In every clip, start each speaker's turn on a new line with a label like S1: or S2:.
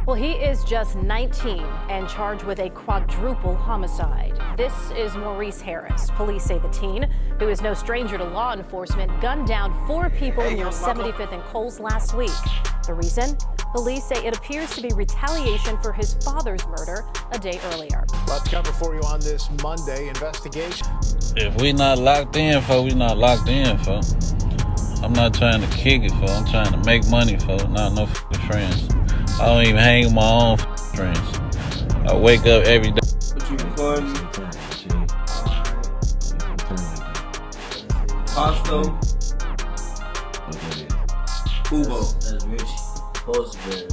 S1: Well, he is just 19 and charged with a quadruple homicide. This is Maurice Harris. Police say the teen, who is no stranger to law enforcement, gunned down 4 people near 75th and Coles last week. The reason? Police say it appears to be retaliation for his father's murder a day earlier.
S2: Let's cover for you on this Monday investigation.
S3: If we not locked in for, we not locked in for. I'm not trying to kick it for. I'm trying to make money for, not no friends. I don't even hang with my own friends. I wake up every day.
S4: What you recording? Pasto. Kubo. That's Richie. Postman.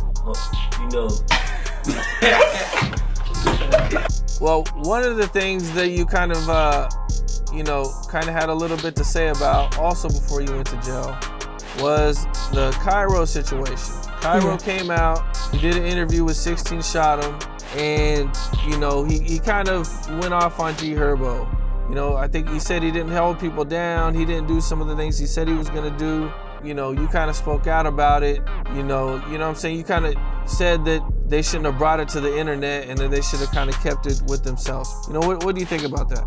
S4: You know.
S5: Well, one of the things that you kind of had a little bit to say about also before you went to jail was the Kyro situation. Kyro came out, he did an interview with 16 Shot him, and he kind of went off on G Herbo. I think he said he didn't hold people down, he didn't do some of the things he said he was gonna do. You kind of spoke out about it. You know what I'm saying? You kind of said that they shouldn't have brought it to the internet and that they should have kind of kept it with themselves. What do you think about that?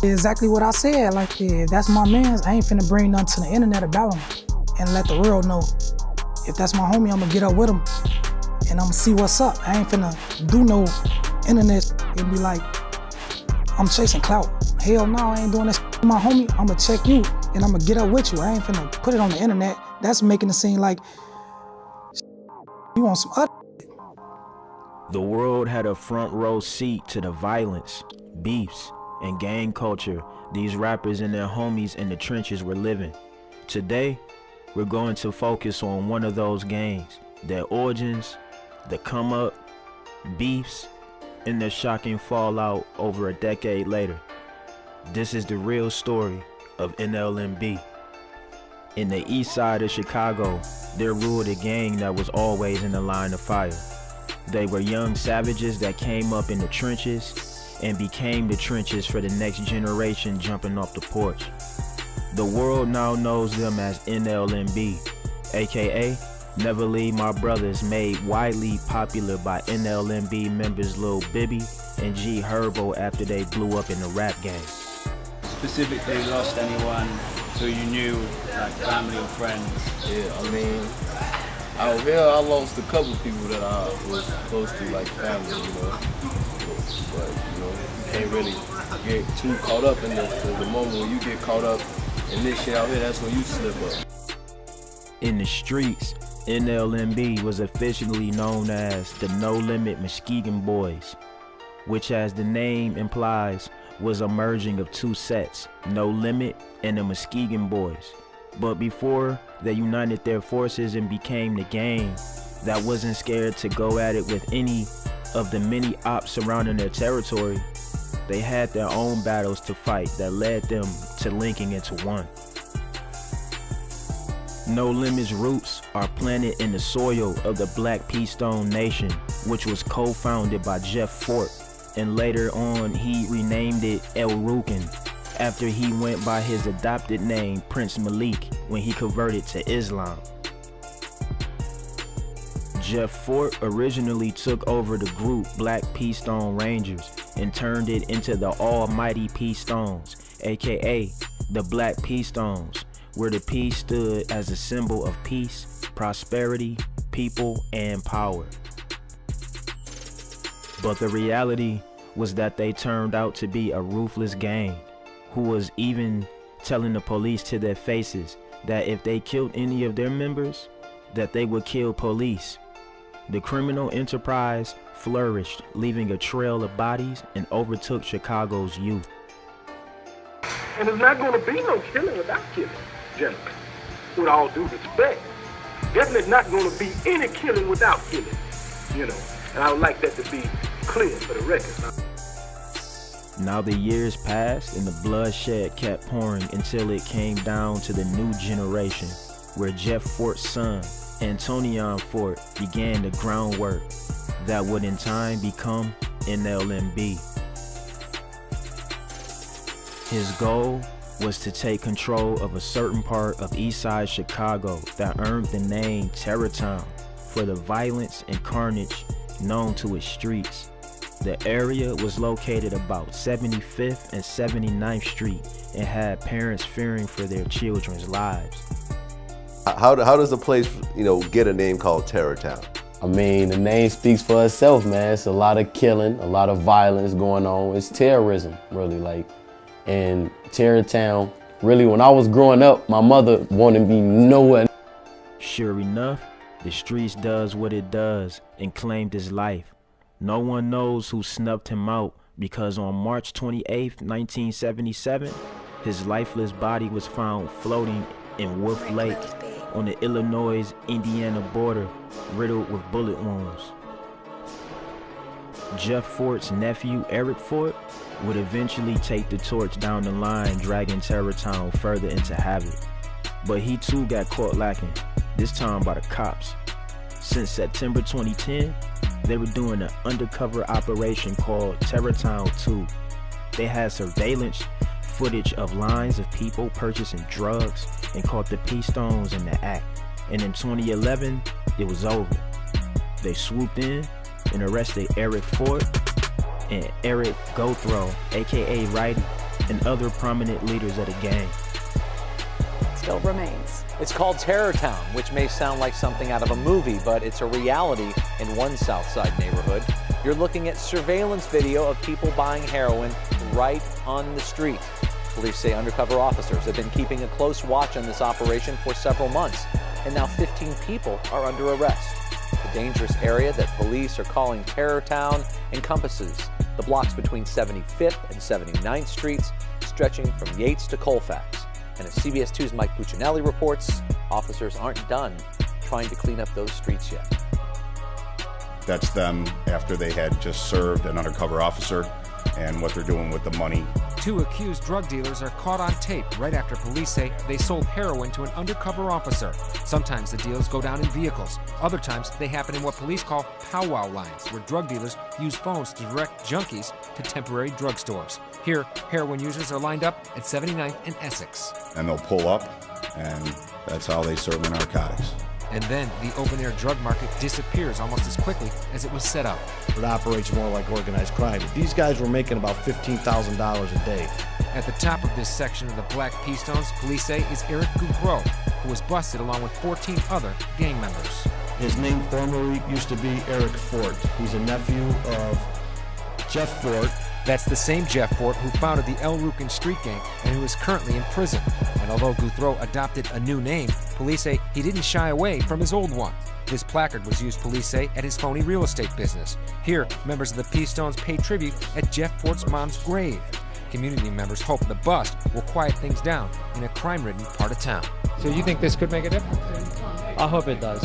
S6: Exactly what I said. Like, yeah, that's my man's. I ain't finna bring nothing to the internet about him and let the world know. If that's my homie, I'm gonna get up with him and I'm gonna see what's up. I ain't finna do no internet and be like, I'm chasing clout. Hell no, I ain't doing this. My homie, I'm gonna check you and I'm gonna get up with you. I ain't finna put it on the internet. That's making it seem like you want some other.
S7: The world had a front row seat to the violence, beefs, and gang culture these rappers and their homies in the trenches were living. Today, we're going to focus on one of those gangs, their origins, the come up, beefs, and their shocking fallout over a decade later. This is the real story of NLMB. In the east side of Chicago, there ruled a gang that was always in the line of fire. They were young savages that came up in the trenches and became the trenches for the next generation jumping off the porch. The world now knows them as NLMB, aka Never Leave My Brothers, made widely popular by NLMB members Lil Bibby and G Herbo after they blew up in the rap game.
S4: Specifically lost anyone who you knew, like family or friends?
S8: Yeah, out here I lost a couple people that I was close to, like family, But, you can't really get too caught up in the moment when you get caught up in this shit out here, that's when you slip up.
S7: In the streets, NLMB was officially known as the No Limit Muskegon Boys, which, as the name implies, was a merging of two sets, No Limit and the Muskegon Boys. But before they united their forces and became the gang that wasn't scared to go at it with any of the many ops surrounding their territory, they had their own battles to fight that led them to linking into one. No Limit's roots are planted in the soil of the Black Pea Stone Nation, which was co-founded by Jeff Fort, and later on he renamed it El Rukin after he went by his adopted name Prince Malik when he converted to Islam. Jeff Fort originally took over the group Black Pea Stone Rangers and turned it into the Almighty Pea Stones, aka the Black Pea Stones, where the P stood as a symbol of peace, prosperity, people, and power. But the reality was that they turned out to be a ruthless gang who was even telling the police to their faces that if they killed any of their members, that they would kill police. The criminal enterprise flourished, leaving a trail of bodies, and overtook Chicago's youth.
S9: And there's not going to be no killing without killing, gentlemen, with all due respect. Definitely not going to be any killing without killing, and I would like that to be clear for the record.
S7: Now the years passed and the bloodshed kept pouring until it came down to the new generation, where Jeff Fort's son, Antonion Fort, began the groundwork that would in time become NLMB. His goal was to take control of a certain part of Eastside Chicago that earned the name Terrortown, for the violence and carnage known to its streets. The area was located about 75th and 79th Street and had parents fearing for their children's lives.
S10: How does a place, get a name called Terror Town?
S11: I mean, the name speaks for itself, man. It's a lot of killing, a lot of violence going on. It's terrorism, really, and Terror Town, really, when I was growing up, my mother wanted me nowhere.
S7: Sure enough, the streets does what it does and claimed his life. No one knows who snuffed him out because on March 28, 1977, his lifeless body was found floating in Wolf Lake on the Illinois-Indiana border, riddled with bullet wounds. Jeff Fort's nephew, Eric Fort, would eventually take the torch down the line, dragging Terror Town further into havoc. But he too got caught lacking, this time by the cops. Since September 2010, they were doing an undercover operation called Terror Town 2. They had surveillance footage of lines of people purchasing drugs and caught the P-Stones in the act. And in 2011, it was over. They swooped in and arrested Eric Fort and Eric Guthrow, aka Righty, and other prominent leaders of the gang.
S12: Still remains.
S13: It's called Terror Town, which may sound like something out of a movie, but it's a reality in one South Side neighborhood. You're looking at surveillance video of people buying heroin right on the street. Police say undercover officers have been keeping a close watch on this operation for several months, and now 15 people are under arrest. The dangerous area that police are calling Terror Town encompasses the blocks between 75th and 79th Streets, stretching from Yates to Colfax. And as CBS 2's Mike Buccinelli reports, officers aren't done trying to clean up those streets yet.
S14: That's them after they had just served an undercover officer and what they're doing with the money.
S15: 2 accused drug dealers are caught on tape right after police say they sold heroin to an undercover officer. Sometimes the deals go down in vehicles. Other times they happen in what police call powwow lines, where drug dealers use phones to direct junkies to temporary drugstores. Here, heroin users are lined up at 79th and Essex.
S14: And they'll pull up, and that's how they serve the narcotics.
S15: And then the open-air drug market disappears almost as quickly as it was set up.
S16: It operates more like organized crime. These guys were making about $15,000 a day.
S15: At the top of this section of the Black P-Stones, police say, is Eric Guthrow, who was busted along with 14 other gang members.
S16: His name formerly used to be Eric Fort. He's a nephew of Jeff Fort.
S15: That's the same Jeff Fort who founded the El Rukin Street Gang and who is currently in prison. And although Guthrow adopted a new name, police say he didn't shy away from his old one. This placard was used, police say, at his phony real estate business. Here, members of the P-Stones pay tribute at Jeff Fort's mom's grave. Community members hope the bust will quiet things down in a crime-ridden part of town.
S17: So you think this could make a difference? I hope it does.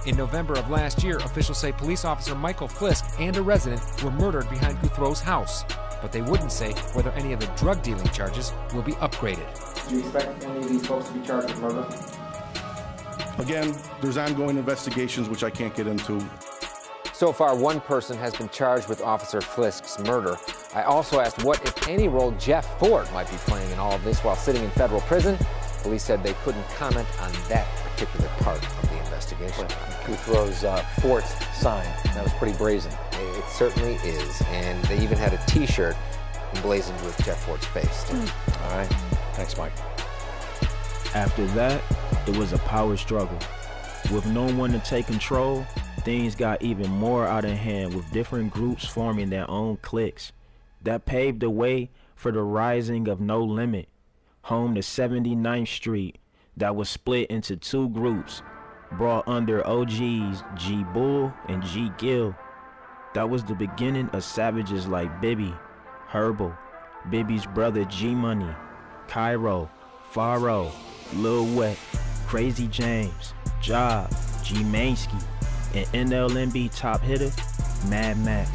S15: In November of last year, officials say police officer Michael Flisk and a resident were murdered behind Guthrow's house. But they wouldn't say whether any of the drug dealing charges will be upgraded.
S17: Do you expect any of these folks to be charged with murder?
S14: Again, there's ongoing investigations which I can't get into.
S18: So far, one person has been charged with Officer Flisk's murder. I also asked what, if any, role Jeff Fort might be playing in all of this while sitting in federal prison. Police said they couldn't comment on that particular part of the investigation.
S13: Guthrow's Fort sign, that was pretty brazen.
S18: It certainly is, and they even had a T-shirt emblazoned with Jeff Fort's face.
S13: All right, thanks, Mike.
S7: After that, it was a power struggle. With no one to take control, things got even more out of hand with different groups forming their own cliques. That paved the way for the rising of No Limit, home to 79th Street, that was split into 2 groups, brought under OGs G Bull and G Gill. That was the beginning of savages like Bibby, Herbo, Bibby's brother G Money, Kyro, Faro, Lil Wet, Crazy James, Job, G Mainsky, and NLMB top hitter, Mad Max.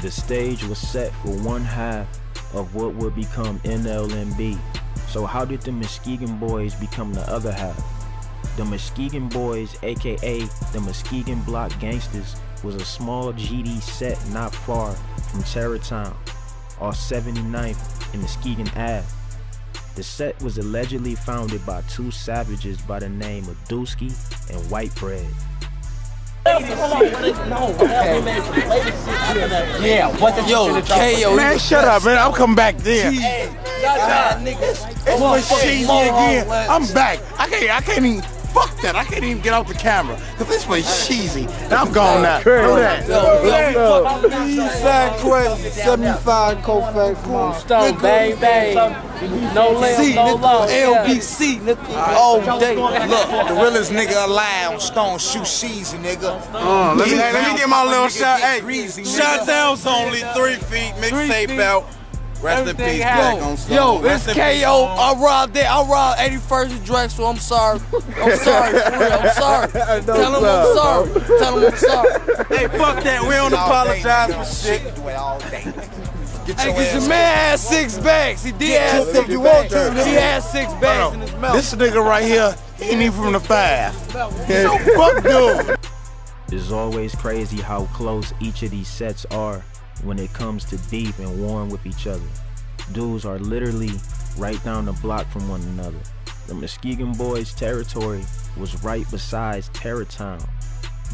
S7: The stage was set for one half of what would become NLMB. So how did the Muskegon Boys become the other half? The Muskegon Boys, aka the Muskegon Block Gangsters, was a small GD set not far from Terror Town, off 79th and Muskegon Ave. The set was allegedly founded by two savages by the name of Dusky and White Bread.
S19: Yeah, what the yo, KO. Man, shut up, man. I'm coming back there. Hey, it's my cheesy again. I'm back. I can't even. Fuck that. I can't even get out the camera. Cause this was cheesy. And I'm gone now. Know that.
S20: Eastside Crazy, 75 Kofax, come on.
S19: Stone, bang, bang. No limb, no law. LBC, nigga. All day. Look, the realest nigga alive on Stone Shoe Season, nigga.
S20: Let me get my little shot. Hey,
S19: Shot down's only 3 feet. Mixtape out. Rest in peace, Black on Stone.
S20: Yo, it's KO. I robbed 81st and Drexel. I'm sorry. I'm sorry, for real. I'm sorry. Tell him I'm sorry. Tell him I'm sorry.
S19: Hey, fuck that. We don't apologize for shit.
S20: Hey, cause your man had 6 bags. He did have 6 bags. He had 6 bags in his mouth.
S19: This nigga right here, he ain't even from the 5. So fuck dude.
S7: It's always crazy how close each of these sets are when it comes to beef and warring with each other. Dudes are literally right down the block from one another. The Muskegon Boys' territory was right beside Terrortown,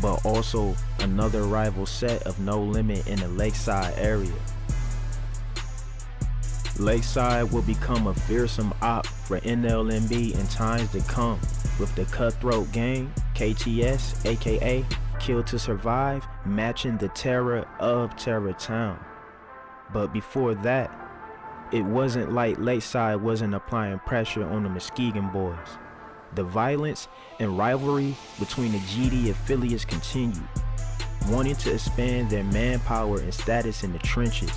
S7: but also another rival set of No Limit in the Lakeside area. Lakeside will become a fearsome op for NLMB in times to come, with the cutthroat gang, KTS, aka Kill to Survive, matching the terror of Terrortown. But before that, it wasn't like Lakeside wasn't applying pressure on the Muskegon Boys. The violence and rivalry between the GD affiliates continued. Wanting to expand their manpower and status in the trenches,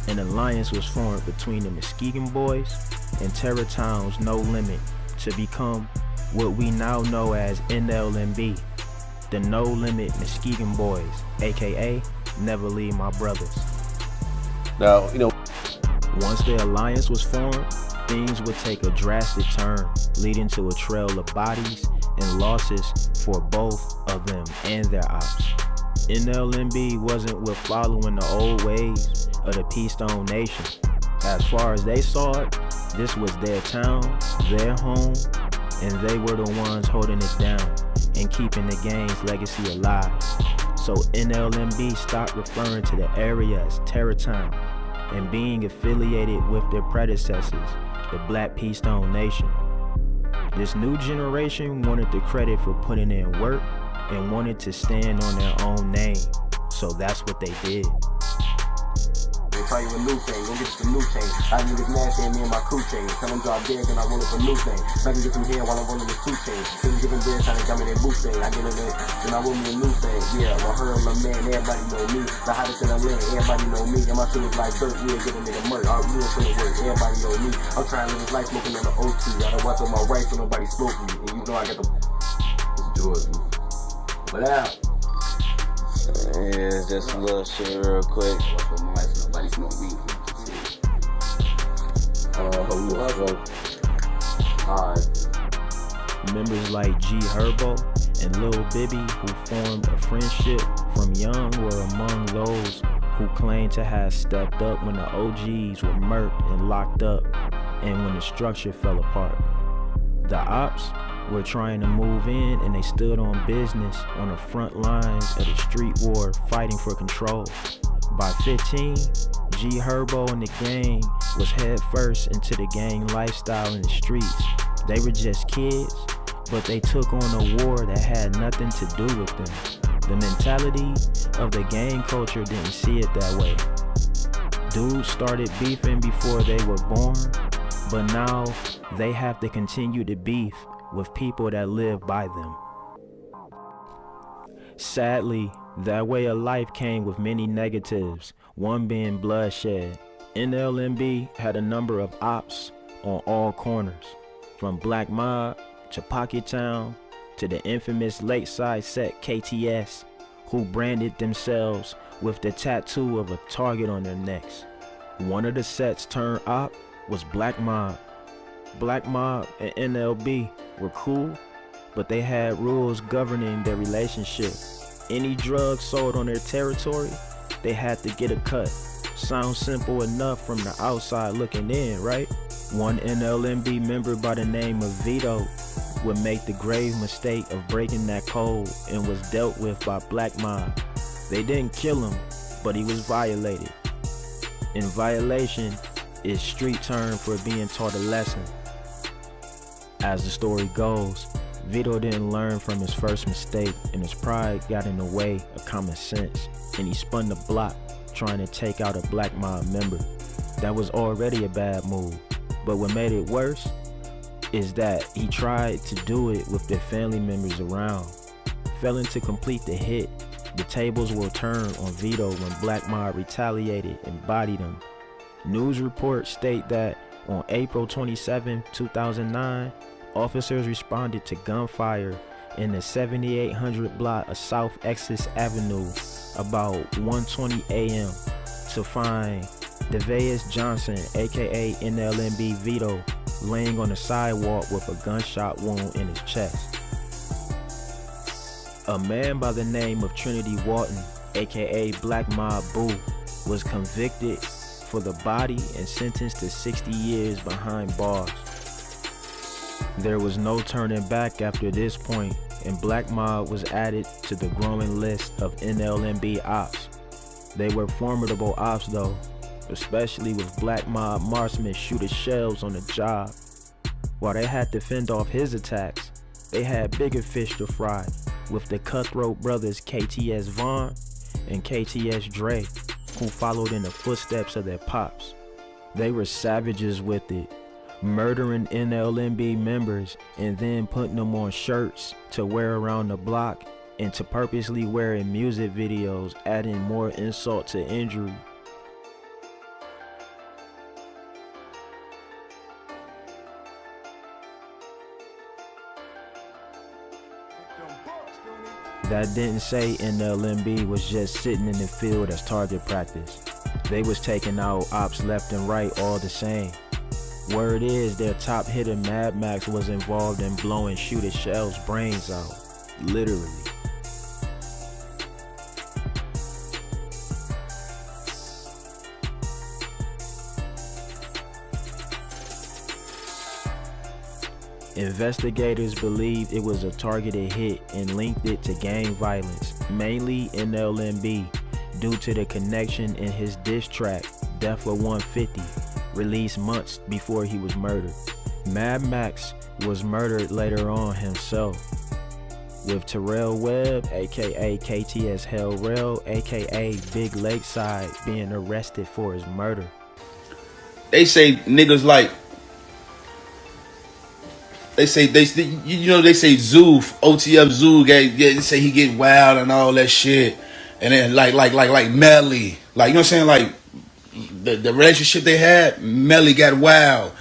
S7: an alliance was formed between the Muskegon Boys and Terrortown's No Limit to become what we now know as NLMB, the No Limit Muskegon Boys, aka Never Leave My Brothers.
S10: Now,
S7: once the alliance was formed, things would take a drastic turn, leading to a trail of bodies and losses for both of them and their ops. NLMB wasn't with following the old ways of the P-Stone Nation. As far as they saw it, this was their town, their home, and they were the ones holding it down and keeping the gang's legacy alive. So NLMB stopped referring to the area as Terrortown and being affiliated with their predecessors, the Black P-Stone Nation. This new generation wanted the credit for putting in work and wanted to stand on their own name, so that's what they did.
S21: They try you a new thing, go get some new chain. I need this man saying me and my crew chain. Tell them drop dead, then I roll up a new thing. I can get some hair while I'm rolling with 2 chains. Couldn't give them dead, trying to got me that boot thing. I get in there, then I roll me a new thing. Yeah, I heard my man, everybody know me. The hottest in the land, everybody know me. And my shit look like dirt, we'll get a nigga murder. I'm real for the work, everybody know me. I'm trying to live life smoking on the OT. Gotta watch on my right so nobody smoke me. And you know I got the Jordan. What out?
S3: Yeah, just a little shit real quick.
S21: Watch on my right so nobody smoke me.
S7: Members like G Herbo and Lil Bibby, who formed a friendship from young, were among those who claimed to have stepped up when the OGs were murked and locked up and when the structure fell apart. The ops were trying to move in and they stood on business on the front lines of the street war fighting for control. By 15, G Herbo and the gang was head first into the gang lifestyle in the streets. They were just kids, but they took on a war that had nothing to do with them. The mentality of the gang culture didn't see it that way. Dudes started beefing before they were born, but now they have to continue to beef with people that live by them. Sadly, that way of life came with many negatives, one being bloodshed. NLMB had a number of ops on all corners, from Black Mob to Pocket Town to the infamous Lakeside set KTS, who branded themselves with the tattoo of a target on their necks. One of the sets turned op was Black Mob. Black Mob and NLB were cool, but they had rules governing their relationship. Any drugs sold on their territory, they had to get a cut. Sounds simple enough from the outside looking in, right? One NLMB member by the name of Vito would make the grave mistake of breaking that code and was dealt with by Black Mob. They didn't kill him, but he was violated. And violation is street term for being taught a lesson. As the story goes, Vito didn't learn from his first mistake, and his pride got in the way of common sense, and he spun the block trying to take out a Black Mob member. That was already a bad move, but what made it worse is that he tried to do it with their family members around. Failing to complete the hit, the tables were turned on Vito when Black Mob retaliated and bodied him. News reports state that on April 27, 2009, officers responded to gunfire in the 7800 block of South Essex Avenue about 1:20 a.m. to find deadliest Johnson, aka NLMB Vito, laying on the sidewalk with a gunshot wound in his chest. A man by the name of Trinity Walton, aka Black Mob Boo, was convicted for the body and sentenced to 60 years behind bars. There was no turning back after this point, and Black Mob was added to the growing list of NLMB ops. They were formidable ops though, especially with Black Mob marksmen shooting shells on the job. While they had to fend off his attacks, they had bigger fish to fry with the cutthroat brothers KTS Vaughn and KTS Dre, who followed in the footsteps of their pops. They were savages with it, murdering NLMB members and then putting them on shirts to wear around the block and to purposely wear in music videos, adding more insult to injury. That didn't say NLMB was just sitting in the field as target practice. They was taking out ops left and right all the same. Word is their top hitter Mad Max was involved in blowing shooter shells' brains out, literally. Investigators believed it was a targeted hit and linked it to gang violence, mainly NLMB, due to the connection in his diss track, Death for 150, released months before he was murdered. Mad Max was murdered later on himself, with Terrell Webb, aka KTS Hell Rail, aka Big Lakeside, being arrested for his murder.
S1: They say niggas like, they say Zoo, OTF Zoo, they say he get wild and all that shit, and then like Melly, like, you know what I'm saying, like the relationship they had, Melly got wild,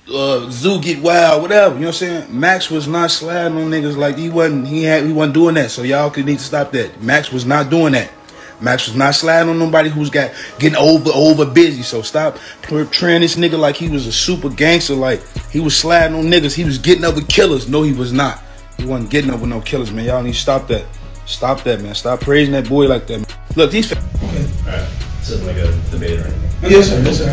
S1: Zoo get wild, whatever, you know what I'm saying. Max was not sliding on niggas like he wasn't doing that, so y'all could need to stop that. Max was not doing that. Max was not sliding on nobody who's getting over busy. So stop portraying this nigga like he was a super gangster, like he was sliding on niggas. He was getting up with killers. No, he was not. He wasn't getting up with no killers, man. Y'all need to stop that. Stop that, man. Stop praising that boy like that, man. Look, these.
S22: Okay. Alright. This isn't like a debate or anything.
S1: Yes, sir. Yes, sir.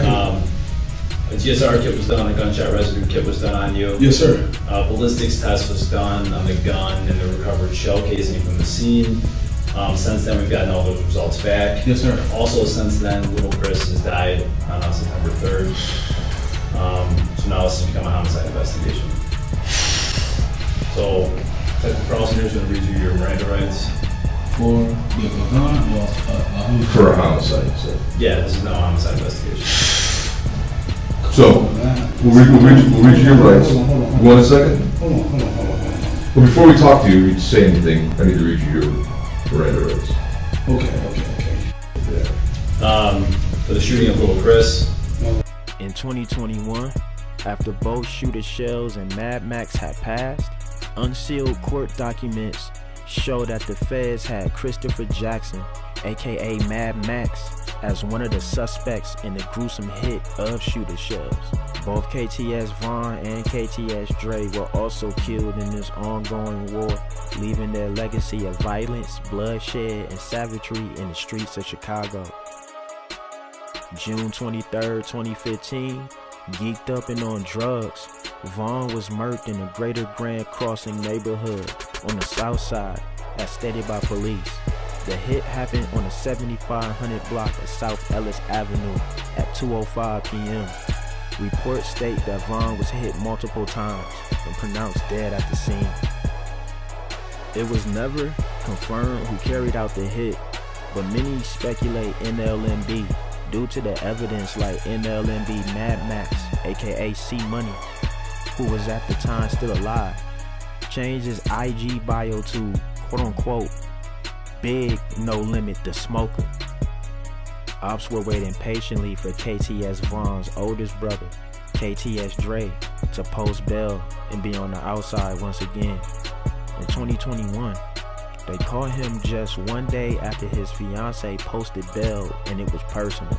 S22: A GSR kit was done, a gunshot residue kit was done on you.
S1: Yes, sir.
S22: Ballistics test was done on the gun and the recovered shell casing from the scene. Since then, we've gotten all those results back.
S1: Yes, sir.
S22: Also, since then, little Chris has died on September 3rd. So now this has become a homicide investigation. So, Detective Carlson here is going to read you your Miranda rights.
S1: For the gun or
S22: For a homicide, so. Yeah, this is no homicide investigation.
S23: So, we'll read you your rights.
S1: Hold on.
S23: You want a second?
S1: Hold on.
S23: Well, before we talk to you, say anything, I need to read you your Miranda rights.
S1: Okay.
S22: Yeah. For the shooting of little Chris.
S7: In 2021, after both shooter shells and Mad Max had passed, unsealed court documents show that the feds had Christopher Jackson, aka Mad Max, as one of the suspects in the gruesome hit of shooter shells. Both KTS Vaughn and KTS Dre were also killed in this ongoing war, leaving their legacy of violence, bloodshed, and savagery in the streets of Chicago. June 23, 2015, Geeked up and on drugs, Vaughn was murked in the Greater Grand Crossing neighborhood on the south side, as stated by police. The hit happened on the 7500 block of South Ellis Avenue at 2:05 p.m. Reports state that Vaughn was hit multiple times and pronounced dead at the scene. It was never confirmed who carried out the hit, but many speculate NLMB due to the evidence like NLMB Mad Max, aka C Money, who was at the time still alive, changed his IG bio to quote-unquote Big No Limit the Smoker. Ops were waiting patiently for KTS Vaughn's oldest brother, KTS Dre, to post bail and be on the outside once again. In 2021, they caught him just one day after his fiancée posted bail, and it was personal.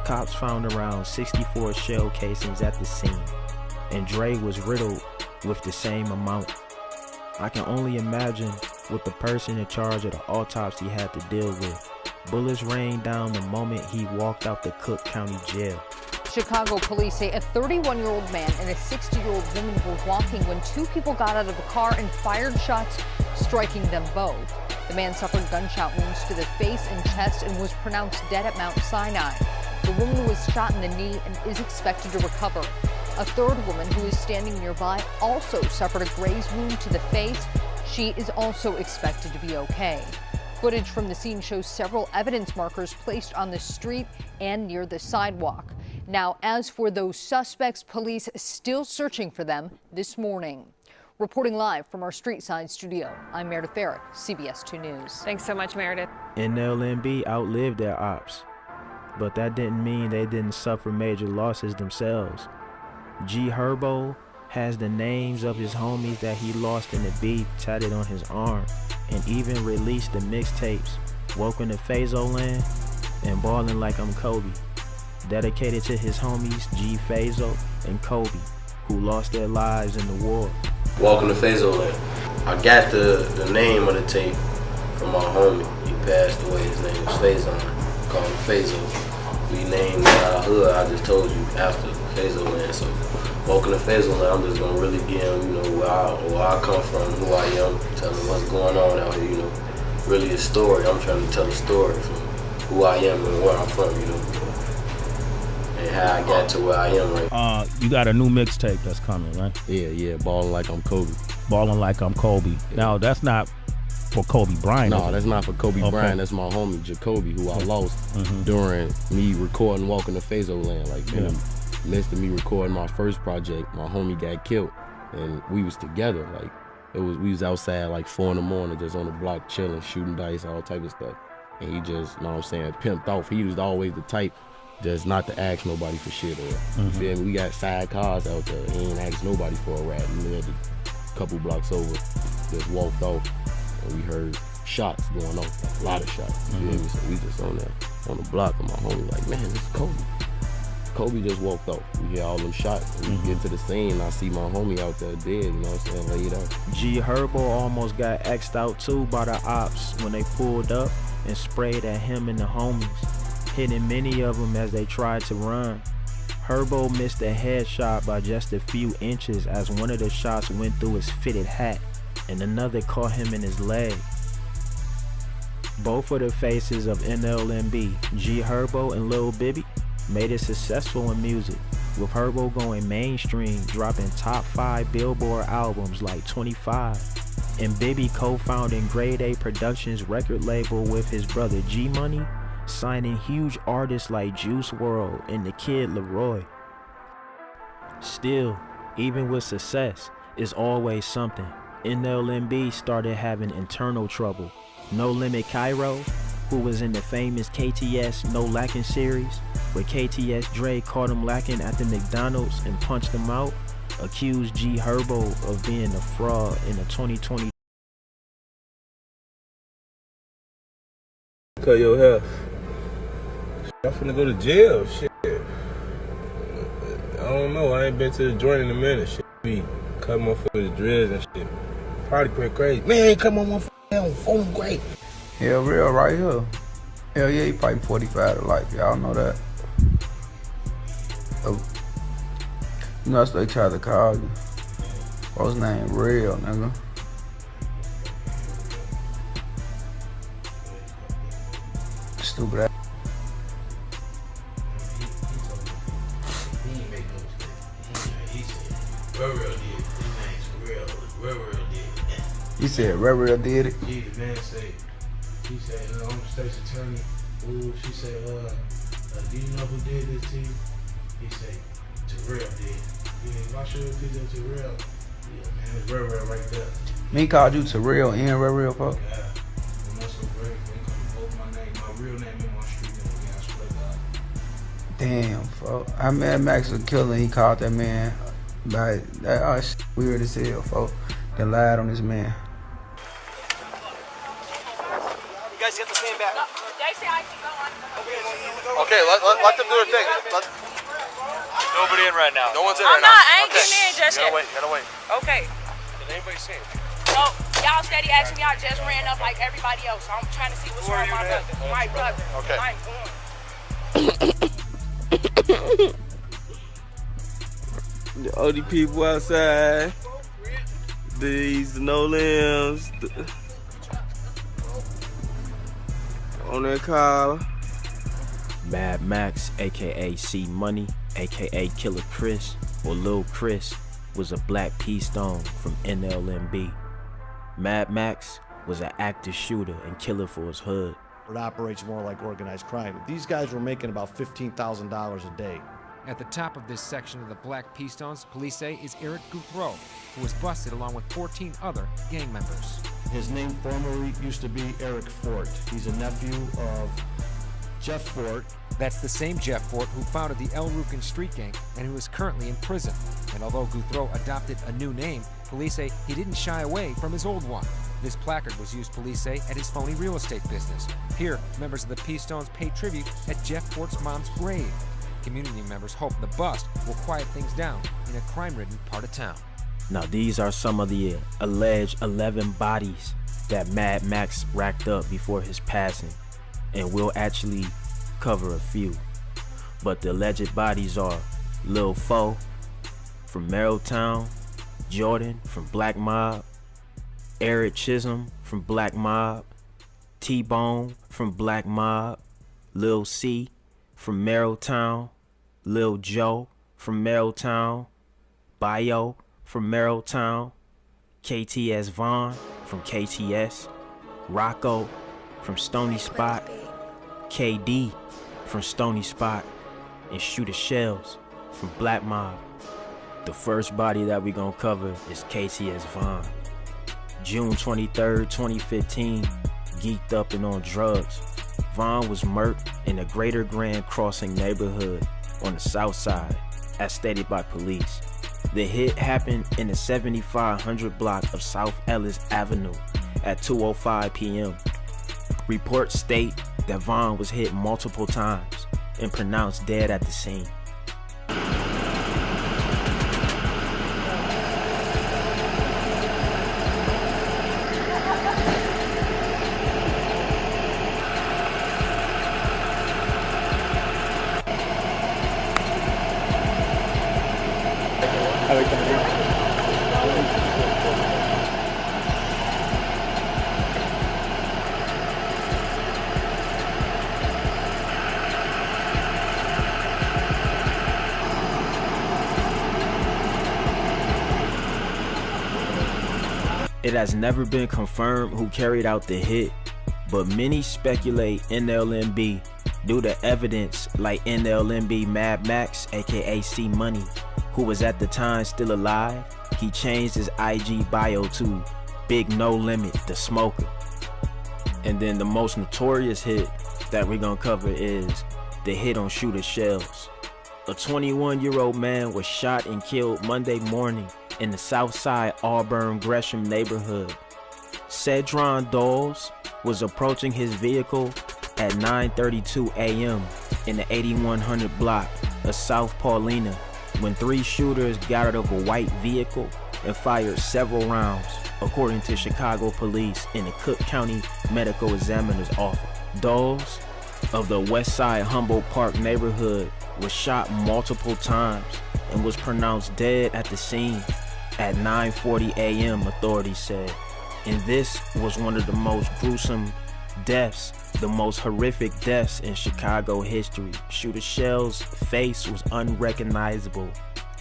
S7: Cops found around 64 shell casings at the scene, and Dre was riddled with the same amount. I can only imagine what the person in charge of the autopsy had to deal with. Bullets rained down the moment he walked out the Cook County Jail.
S2: Chicago police say a 31-year-old man and a 60-year-old woman were walking when two people got out of a car and fired shots, striking them both. The man suffered gunshot wounds to the face and chest and was pronounced dead at Mount Sinai. The woman was shot in the knee and is expected to recover. A third woman who is standing nearby also suffered a graze wound to the face. She is also expected to be okay. Footage from the scene shows several evidence markers placed on the street and near the sidewalk. Now, as for those suspects, police still searching for them this morning. Reporting live from our street side studio, I'm Meredith Barrett, CBS 2 News.
S5: Thanks so much, Meredith.
S7: NLMB outlived their ops, but that didn't mean they didn't suffer major losses themselves. G Herbo has the names of his homies that he lost in the beef tatted on his arm, and even released the mixtapes Welcome to Phazo Land and Ballin' Like I'm Kobe, dedicated to his homies G Phazo and Kobe, who lost their lives in the war.
S11: Welcome to Phazo Land. I got the name of the tape from my homie. He passed away. His name was Phazon. Called him Phazo. We named our hood, I just told you, after Phazo Land. So welcome to Phazo Land. I'm just gonna really give him, where I come from, who I am, tell him what's going on out here, Really a story. I'm trying to tell a story from who I am and where I'm from, and how I got to where I am right.
S6: You got a new mixtape that's coming, right?
S11: Yeah, Ballin' Like I'm Kobe.
S6: Ballin' Like I'm Kobe. Yeah. Now that's not for Kobe Bryant.
S11: No, that's not for Kobe Bryant. That's my homie Jacoby, who I lost during me recording Walking to Phazo Land. In the midst of me recording my first project, my homie got killed, and we was together. We was outside 4 in the morning, just on the block chilling, shooting dice, all type of stuff. And he just, pimped off. He was always the type just not to ask nobody for shit. Or you feel me? We got 5 cars out there. He ain't asked nobody for a rat. And then a couple blocks over, just walked off, and we heard shots going off, a lot of shots. You feel me? So we just on the block, and my homie man, this is Kobe. Kobe just walked off. We hear all them shots. And we get to the scene, and I see my homie out there dead, laid out.
S7: G Herbo almost got X'd out too by the ops when they pulled up and sprayed at him and the homies, hitting many of them as they tried to run. Herbo missed a headshot by just a few inches as one of the shots went through his fitted hat and another caught him in his leg. Both of the faces of NLMB, G Herbo and Lil Bibby, made it successful in music, with Herbo going mainstream, dropping top 5 Billboard albums like 25, and Bibby co-founding Grade A Productions record label with his brother G Money, signing huge artists like Juice WRLD and the Kid Leroy. Still, even with success, it's always something. NLMB started having internal trouble. No Limit Kyro, who was in the famous KTS No Lacking series, where KTS Dre caught him lacking at the McDonald's and punched him out, accused G Herbo of being a fraud in the 2020.
S24: Cut your hair. I'm finna go to jail, shit. I don't know, I ain't been to the joint in a minute, shit. Be cut motherfuckers dreads and shit. Probably pretty crazy. Man, come on, motherfucker, on phone great.
S25: Yeah, real right here. Hell yeah, he fighting 45 to life. Y'all know that. You know, they tried to call you. What's his name? Real, nigga. Stupid ass. He said Real did it.
S24: Yeah, the man said, he said, I'm the state's attorney. Ooh, she said, do you know who did this to you? He said, Terrell did. Yeah, why should we do that to Terrell? Yeah, man, it's Real right there.
S25: Me called you Terrell and Real, folks.
S24: Yeah, and that's so great. They come both my name, my real name in my street name. Yeah, I swear to God.
S25: Damn, folks. I Mad Max was killing. He called that man. Like, that shit weird as hell, folks. They lied on this man.
S4: You guys get the same back.
S5: They say I can go on.
S4: Okay, let them do their thing. Nobody in right now. No one's in right now.
S5: I ain't getting in just yet.
S4: Gotta wait.
S5: Okay.
S4: Did anybody see it?
S5: So, y'all steady asking me, I just ran up like everybody else. So I'm trying to see what's wrong with my brother. My brother.
S4: Okay.
S8: The OD people outside. These no limbs. On that collar.
S7: Mad Max, aka C Money, aka Killer Chris, or Lil Chris, was a black P-Stone from NLMB. Mad Max was an active shooter and killer for his hood.
S16: It operates more like organized crime. These guys were making about $15,000 a day.
S15: At the top of this section of the Black P-Stones, police say, is Eric Guthrow, who was busted along with 14 other gang members.
S16: His name formerly used to be Eric Fort. He's a nephew of Jeff Fort.
S15: That's the same Jeff Fort who founded the El Rukin street gang and who is currently in prison. And although Guthrow adopted a new name, police say he didn't shy away from his old one. This placard was used, police say, at his phony real estate business. Here, members of the P-Stones paid tribute at Jeff Fort's mom's grave. Community members hope the bust will quiet things down in a crime-ridden part of town.
S7: Now these are some of the alleged 11 bodies that Mad Max racked up before his passing, and we'll actually cover a few. But the alleged bodies are Lil Fo from Merrilltown, Jordan from Black Mob, Eric Chisholm from Black Mob, T-Bone from Black Mob, Lil C from Merrilltown, Lil Joe from Merrilltown, Bio from Merrilltown, KTS Vaughn from KTS, Rocco from Stony Spot, KD from Stony Spot, and Shooter Shells from Black Mob. The first body that we gonna cover is KTS Vaughn. June 23rd, 2015, geeked up and on drugs, Vaughn was murked in the Greater Grand Crossing neighborhood on the south side, as stated by police. The hit happened in the 7500 block of South Ellis Avenue at 2:05 p.m. Reports state that Vaughn was hit multiple times and pronounced dead at the scene. It has never been confirmed who carried out the hit, but many speculate NLMB due to evidence like NLMB Mad Max, aka C Money, who was at the time still alive. He changed his IG bio to Big No Limit, the Smoker. And then the most notorious hit that we're gonna cover is the hit on Shooter Shells. A 21-year-old man was shot and killed Monday morning in the Southside Auburn Gresham neighborhood. Cedron Dawes was approaching his vehicle at 9:32 a.m. in the 8100 block of South Paulina when three shooters got out of a white vehicle and fired several rounds, according to Chicago police in the Cook County Medical Examiner's office. Dawes of the Westside Humboldt Park neighborhood was shot multiple times and was pronounced dead at the scene at 9:40 a.m., authorities said. And this was one of the most gruesome deaths, the most horrific deaths in Chicago history. Shooter Shell's face was unrecognizable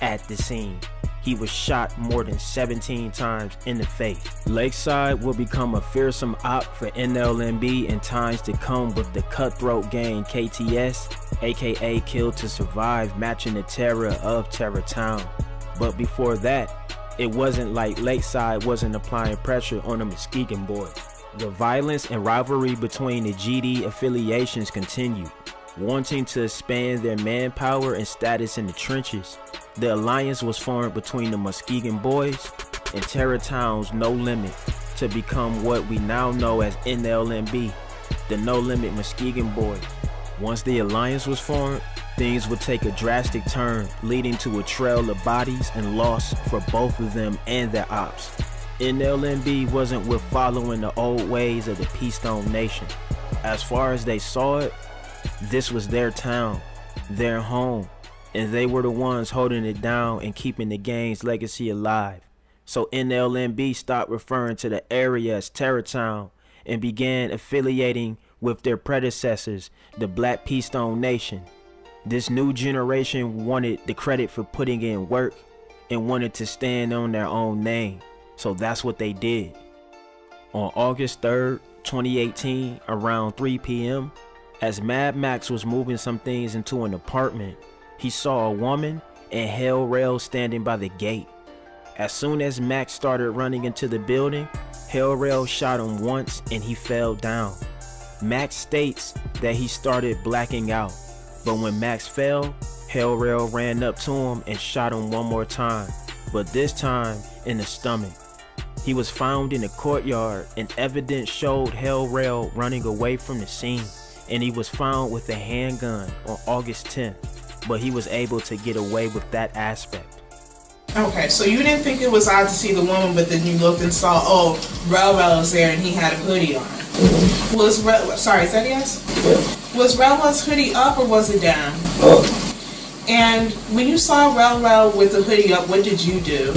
S7: at the scene. He was shot more than 17 times in the face. Lakeside will become a fearsome op for NLMB in times to come, with the cutthroat gang KTS, aka Kill to Survive, matching the terror of Terrortown. But before that, it wasn't like Lakeside wasn't applying pressure on the Muskegon boys. The violence and rivalry between the GD affiliations continued, wanting to expand their manpower and status in the trenches. The alliance was formed between the Muskegon boys and Terrortown's No Limit to become what we now know as NLMB, the No Limit Muskegon boys. Once the alliance was formed, things would take a drastic turn, leading to a trail of bodies and loss for both of them and their ops. NLMB wasn't with following the old ways of the Peastone Nation. As far as they saw it, this was their town, their home, and they were the ones holding it down and keeping the gang's legacy alive. So NLMB stopped referring to the area as Terrortown and began affiliating with their predecessors, the Black Peastone Nation. This new generation wanted the credit for putting in work and wanted to stand on their own name. So that's what they did. On August 3rd, 2018, around 3 p.m., as Mad Max was moving some things into an apartment, he saw a woman and Hell Rail standing by the gate. As soon as Max started running into the building, Hell Rail shot him once and he fell down. Max states that he started blacking out, but when Max fell, Hell Rail ran up to him and shot him one more time, but this time in the stomach. He was found in the courtyard, and evidence showed Hell Rail running away from the scene, and he was found with a handgun on August 10th, but he was able to get away with that aspect.
S9: Okay, so you didn't think it was odd to see the woman, but then you looked and saw, oh, Rel was there and he had a hoodie on. Was Rel, sorry, is that yes? Yeah. Was Rel's hoodie up or was it down?
S21: Up.
S9: And when you saw Rel with the hoodie up, what did you do?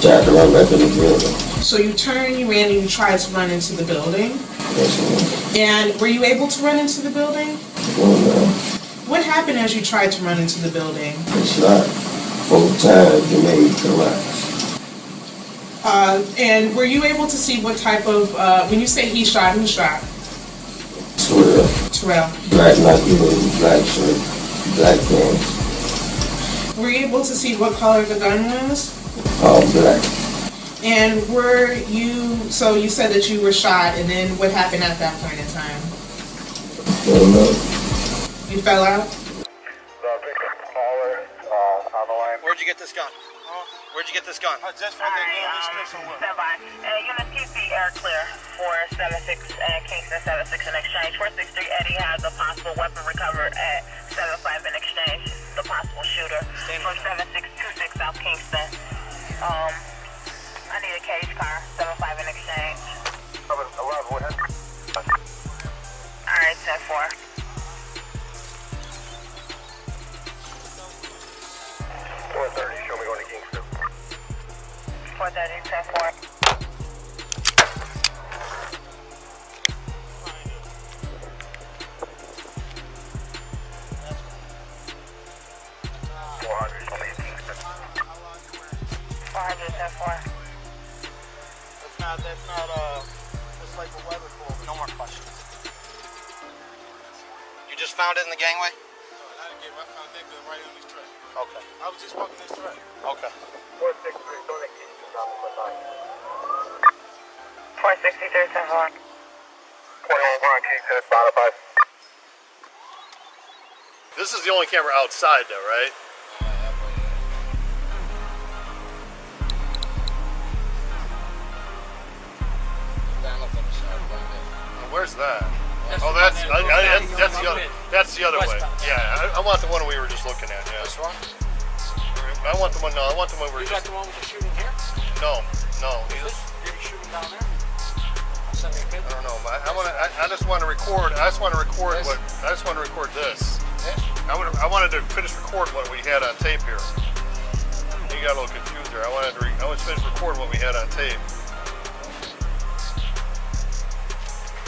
S21: Tried to run back in the building.
S9: So you turned, you ran, and you tried to run into the building?
S21: Yes, ma'am.
S9: And were you able to run into the building?
S21: No.
S9: What happened as you tried to run into the building?
S21: I shot 4 times and made collapse.
S9: And were you able to see what type of, when you say he shot, who shot? Terrell.
S21: Black Nike, black shirt, black pants.
S9: Were you able to see what color the gun was?
S21: All black.
S9: And were you, so you said that you were shot, and then what happened at that point in time? You fell out?
S4: Where'd you get this gun? Where'd you get this gun?
S5: Just from the stand by. Units QC air clear for 76 and Kingston 76 in exchange. 463 Eddie has a possible weapon recovered at 75 in exchange. The possible shooter from 7626 South Kingston. I need a cage car, 75 in exchange. Alright, 10-4.
S21: 430, show me going to Kingston.
S5: 430, 10-4.
S4: That's like a weather call. No more questions. You just found it in the gangway?
S24: No, not in the gangway. I found that gun right on this track.
S4: Okay.
S24: I was just walking this track.
S4: Okay.
S21: 463, don't let Kingston down the line.
S5: 463, 10-4.
S21: 21 Kingston, modified.
S12: This is the only camera outside though, right? Where's that? That's the other way. Yeah, I want the one we were just looking at. Yeah.
S4: This one?
S12: I want the one. No, I want the one we were
S4: You
S12: just.
S4: got the one with the shooting here?
S12: No.
S4: You're shooting down there? I'll send you a picture.
S12: I don't know. I just want to record. I just want to record this.
S4: This?
S12: I wanted to finish recording what we had on tape here. You got a little confused there. I wanted to finish recording what we had on tape.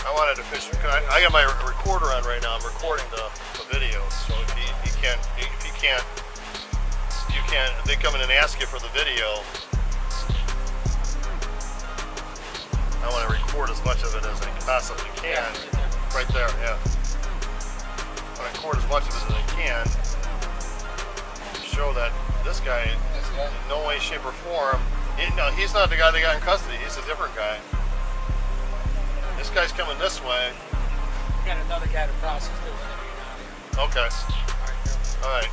S12: I wanted to finish. I got my recorder on right now. I'm recording the video. So if they come in and ask you for the video, I want to record as much of it as I possibly can. Right there, yeah. I want to record as much of it as I can to show that this guy, in no way, shape, or form, he's not the guy they got in custody. He's a different guy. This guy's coming this way.
S13: We got another guy to process this interview now.
S12: Okay. All right.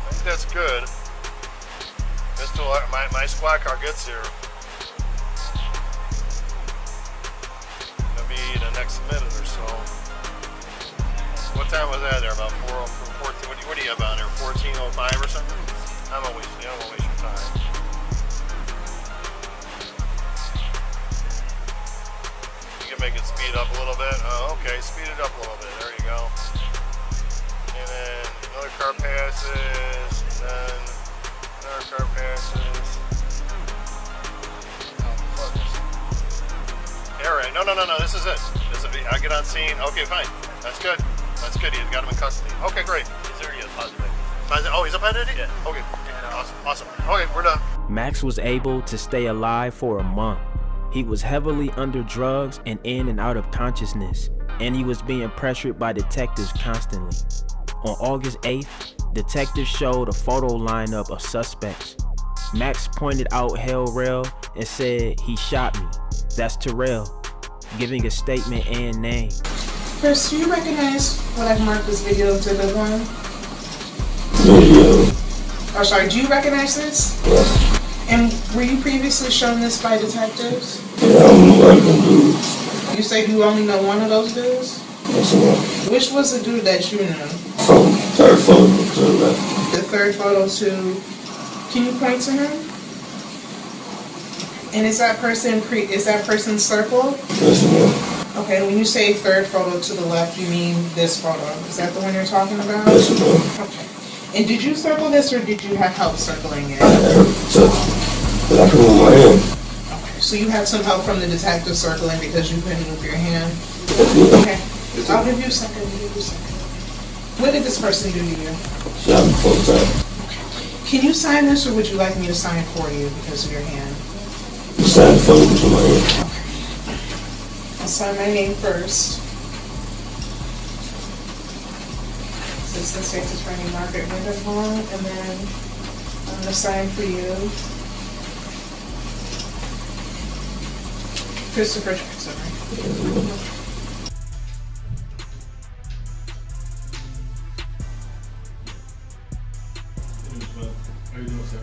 S12: I think that's good. Just till my squad car gets here. It'll be the next minute or so. What time was that there? About 4:14. What do you have on there? 14:05 or something? I don't waste your time. You can make it speed up a little bit. Oh, okay, speed it up a little bit. There you go. And then another car passes, and then another car passes. All right, no, this is it. I get on scene. Okay, fine. That's good. That's good. You got him in custody. Okay, great. Is there a positive? Oh, he's a positive? Yeah. Okay. Awesome. Okay, we're done.
S7: Max was able to stay alive for a month. He was heavily under drugs and in and out of consciousness, and he was being pressured by detectives constantly. On August 8th, detectives showed a photo lineup of suspects. Max pointed out Hell Rail and said, "He shot me. That's Terrell," giving a statement and name.
S9: Chris, do you recognize what I've marked this video exhibit one? Oh, sorry, do you recognize this?
S14: Yes.
S9: And were you previously shown this by detectives?
S14: Yeah, I don't know what them dudes.
S9: You say you only know one of those dudes?
S14: That's one.
S9: Which was the dude that you knew?
S14: From third photo to the left.
S9: The third photo to... Can you point to him? And is that person circled?
S14: Yes, ma'am.
S9: Okay, when you say third photo to the left, you mean this photo. Is that the one you're talking about?
S14: Yes, ma'am.
S9: Okay. And did you circle this or did you have help circling it?
S14: I can move my hand.
S9: Okay, so you had some help from the detective circling because you couldn't move your hand? Okay, I'll give you a second. What did this person do to you?
S14: Shot me 4 times.
S9: Can you sign this or would you like me to sign for you because of your hand?
S14: You signed for me with my hand.
S9: I'll sign my name first. Assistant State's Attorney Margaret Vanderhorn, and then I'm going to sign for you. Christopher Jackson.
S23: How you doing, sir?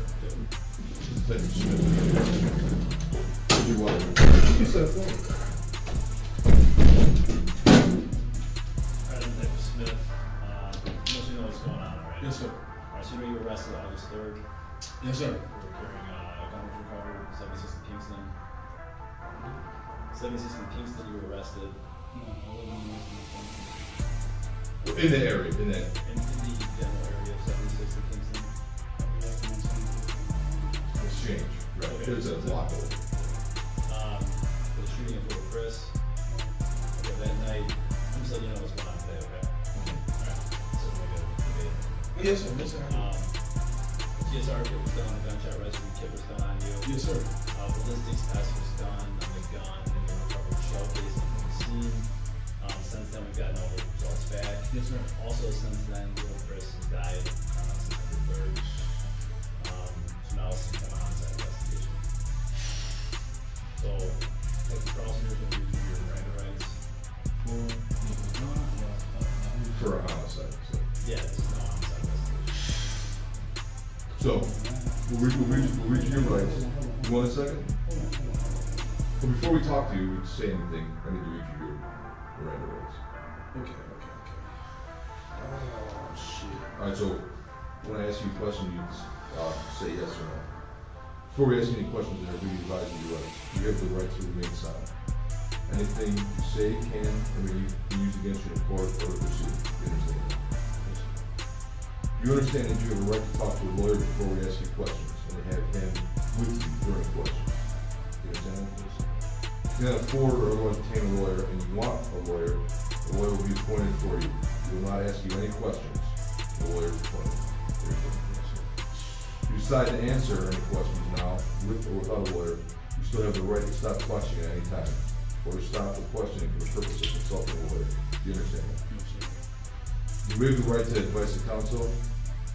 S23: You want? You said
S22: Smith, you know what's going on, right?
S23: Yes, sir.
S22: Alright, so you know you were arrested August 3rd?
S23: Yes, sir.
S22: You were carrying a gun was recovered, 76 in Kingston. 76 in Kingston, you were arrested.
S23: In the area, in the
S22: general area of 76 in Kingston.
S23: Exchange, right.
S22: Okay.
S23: There's a block over.
S22: The shooting of Little Chris. Okay, that night, I'm just letting you know what's going on today, okay?
S23: Yes, sir. Yes, sir.
S22: TSR kit was done, a gunshot rescue kit was done on you.
S23: Yes, sir.
S22: Ballistics test was done on the gun, and you recovered shell casing from the scene. Since then, we've gotten all the results back.
S23: Yes, sir.
S22: Also, since then, Little Chris has died September 3rd. So now it's kind of homicide investigation. So, like the prosecutor's going to review your Miranda rights.
S23: For a homicide. So.
S22: Yeah, this is no homicide investigation.
S23: So, we'll reach your rights. You want a second? But before we talk to you, we say anything, I need to read you your Miranda rights. Okay. Oh, shit. Alright, so when I ask you a question, you just say yes or no. Before we ask any questions, we advise you you have the right to remain silent. Anything you say can and may be used against you in court or the pursuit. You understand that? You understand that you have a right to talk to a lawyer before we ask you questions and to have him with you during questions. You understand that? If you cannot afford or otherwise obtain a lawyer and you want a lawyer will be appointed for you. We will not ask you any questions. The lawyer is appointed. If you decide to answer any questions now, with or without a lawyer, you still have the right to stop questioning at any time, or to stop the questioning for the purpose of consulting a lawyer. Do you understand that? You waive the right to advice of counsel,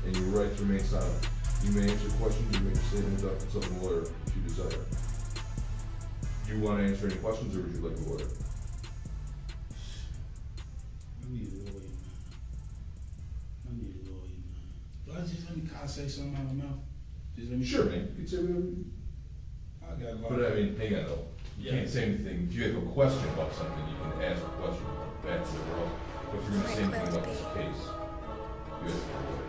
S23: and your right to remain silent. You may answer questions or make a statement without consulting a lawyer if you desire. Do you want to answer any questions, or would you like a lawyer?
S24: I need a lawyer, man. Just let me kind of say something out of my mouth. Just let me.
S23: Sure, man. You can say whatever you.
S24: I got a lot.
S23: But I mean, hang on though. You can't say anything. If you have a question about something, you can ask a question back to the world. But if you're going to say anything about this case, you have to go away.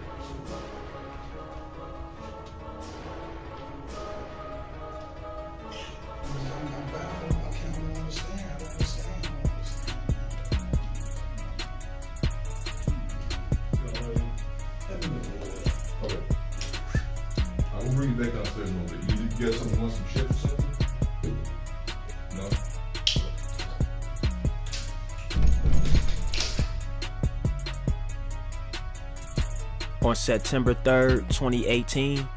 S24: I'm baffled. I can't understand. I don't understand.
S23: Okay. We'll bring you back downstairs in a little bit. You got something, want some chips or something? No?
S7: On September 3rd, 2018,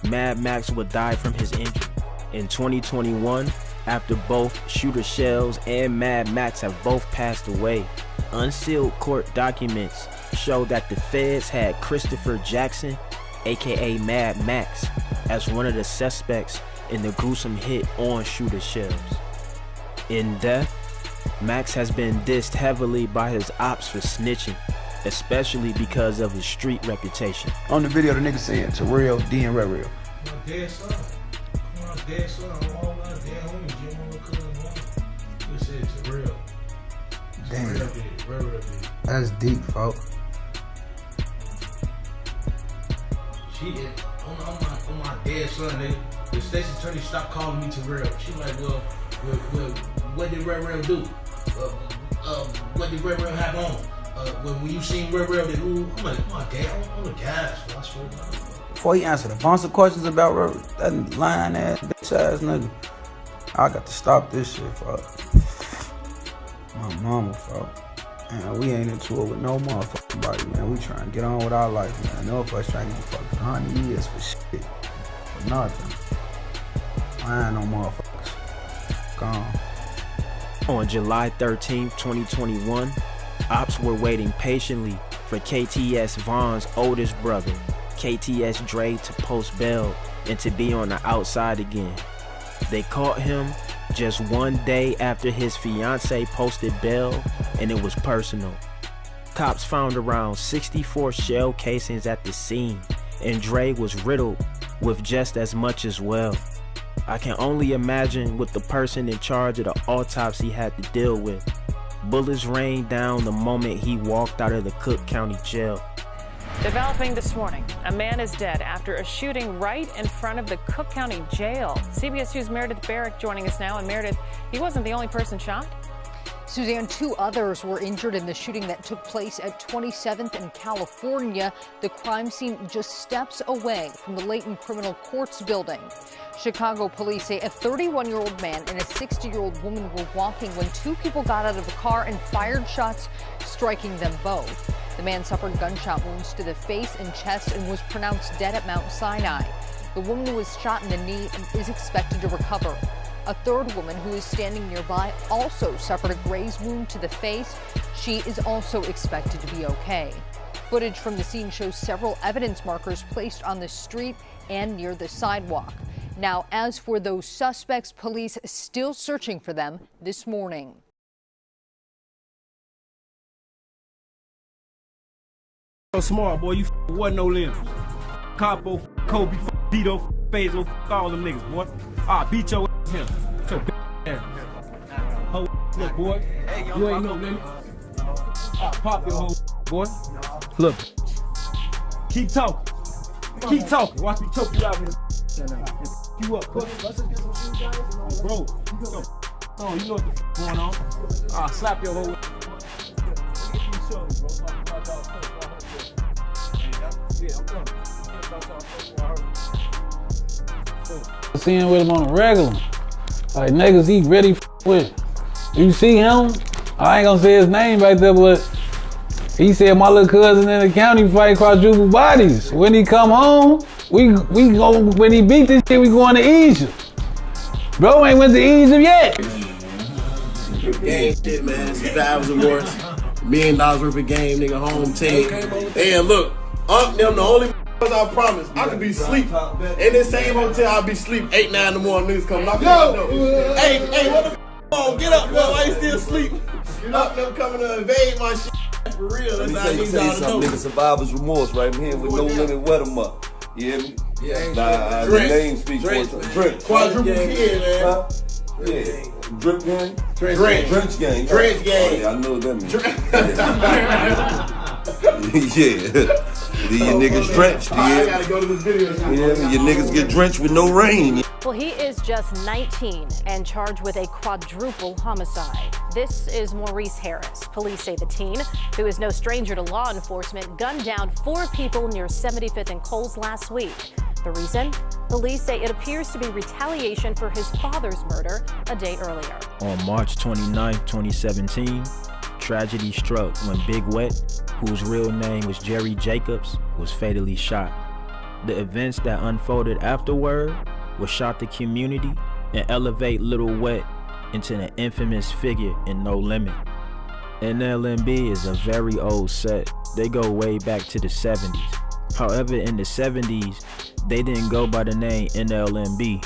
S7: Mad Max would die from his injury. In 2021, after both Shooter Shells and Mad Max have both passed away, unsealed court documents show that the feds had Christopher Jackson, aka Mad Max, as one of the suspects in the gruesome hit on Shooter Shells. In death, Max has been dissed heavily by his ops for snitching, especially because of his street reputation.
S25: On the video, the nigga saying Terrell, D, and Real.
S24: My dead son. My dead son. All my dead homies. Jim, my cousin, one. He said Terrell.
S25: Damn.
S24: Terrell did. Real did.
S25: That's deep, folks.
S24: She did. On my dead son, the state's attorney stopped calling me Terrell. She like, well, what did Real do? What did Real have on? When you seen Real, I'm like, my dad, I'm the gas. I swear to God.
S25: Before he answered a bunch of questions about that lying ass, bitch ass nigga, I got to stop this shit, fuck. My mama, fuck. Man, we ain't into it with no motherfucking body, man. We trying to get on with our life, man. No of us trying to get fucking 100 years for shit. For nothing. I ain't no motherfuckers. Gone.
S7: On July 13, 2021, ops were waiting patiently for KTS Vaughn's oldest brother, KTS Dre, to post bail and to be on the outside again. They caught him just one day after his fiance posted bail, and it was personal. Cops found around 64 shell casings at the scene, and Dre was riddled with just as much as well. I can only imagine what the person in charge of the autopsy had to deal with. Bullets rained down the moment he walked out of the Cook County jail.
S10: Developing this morning, a man is dead after a shooting right in front of the Cook County jail. CBS 2's Meredith Barrick joining us now. And Meredith, he wasn't the only person shot.
S2: Suzanne, 2 others were injured in the shooting that took place at 27th in California. The crime scene just steps away from the Layton Criminal Courts building. Chicago police say a 31-year-old man and a 60-year-old woman were walking when 2 people got out of the car and fired shots, striking them both. The man suffered gunshot wounds to the face and chest and was pronounced dead at Mount Sinai. The woman who was shot in the knee is expected to recover. A third woman who is standing nearby also suffered a graze wound to the face. She is also expected to be okay. Footage from the scene shows several evidence markers placed on the street and near the sidewalk. Now, as for those suspects, police still searching for them this morning.
S17: So smart, boy, you wasn't no limbs. Capo, Kobe, Dito, Fazo, all them niggas, boy. I beat your ass here. So ass. Ho, look, boy. You ain't no limit. I pop your whole boy. Look. Keep talking. Keep talking. Watch me choke you out with this. You up, bro. on. You know what the going on. I'll slap your whole.
S1: Seeing with him on a regular. Like niggas he really with. You see him? I ain't gonna say his name right there, but he said my little cousin in the county fight quadruple bodies. When he come home, we go, when he beat this shit, we going to Egypt. Bro ain't went to Egypt yet.
S3: Game shit, man. Survivors Awards. $1 million worth of game, nigga, home team. And look, I'm the only I promise. I could be asleep in this same hotel. I'll be asleep 8, 9 in the morning. Niggas come knocking on the door. Hey, what the f on? Get up, bro. Why you still asleep? Up them coming to invade my shit. For real. That's how these all know.
S18: Nigga, survivor's remorse right here with no limit. Wet them up. You hear me?
S3: Yeah.
S18: Nah, the name speaks for itself. Drink.
S3: Quadruple kid, man.
S18: Huh? Yeah. Drip gang?
S3: Drench
S18: gang.
S3: Drench gang.
S18: Oh, yeah, I know what that means. Yeah. Leave your niggas drenched,
S3: I gotta go to this video.
S18: Yeah, your niggas get drenched with no rain.
S19: Well, he is just 19 and charged with a quadruple homicide. This is Maurice Harris. Police say the teen, who is no stranger to law enforcement, gunned down 4 people near 75th and Coles last week. The reason? Police say it appears to be retaliation for his father's murder a day earlier.
S7: On March 29, 2017, tragedy struck when Big Wet, whose real name was Jerry Jacobs, was fatally shot. The events that unfolded afterward would shock the community and elevate Lil Wet into an infamous figure in No Limit. NLMB is a very old set. They go way back to the 70s. However, in the 70s, they didn't go by the name NLMB.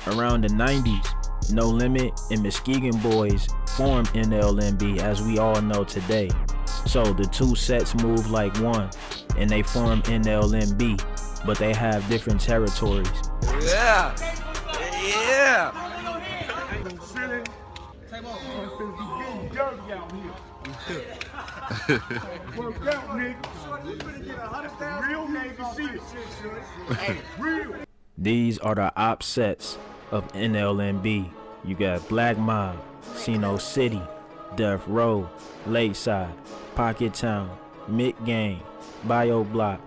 S7: Around the 90s, No Limit and Muskegon Boys formed NLMB as we all know today. So the two sets move like one and they form NLMB, but they have different territories.
S8: Yeah.
S7: These are the op sets of NLMB. You got Black Mob, Sino City, Death Row, Lakeside, Pocket Town, Mid Gang, Bio Block,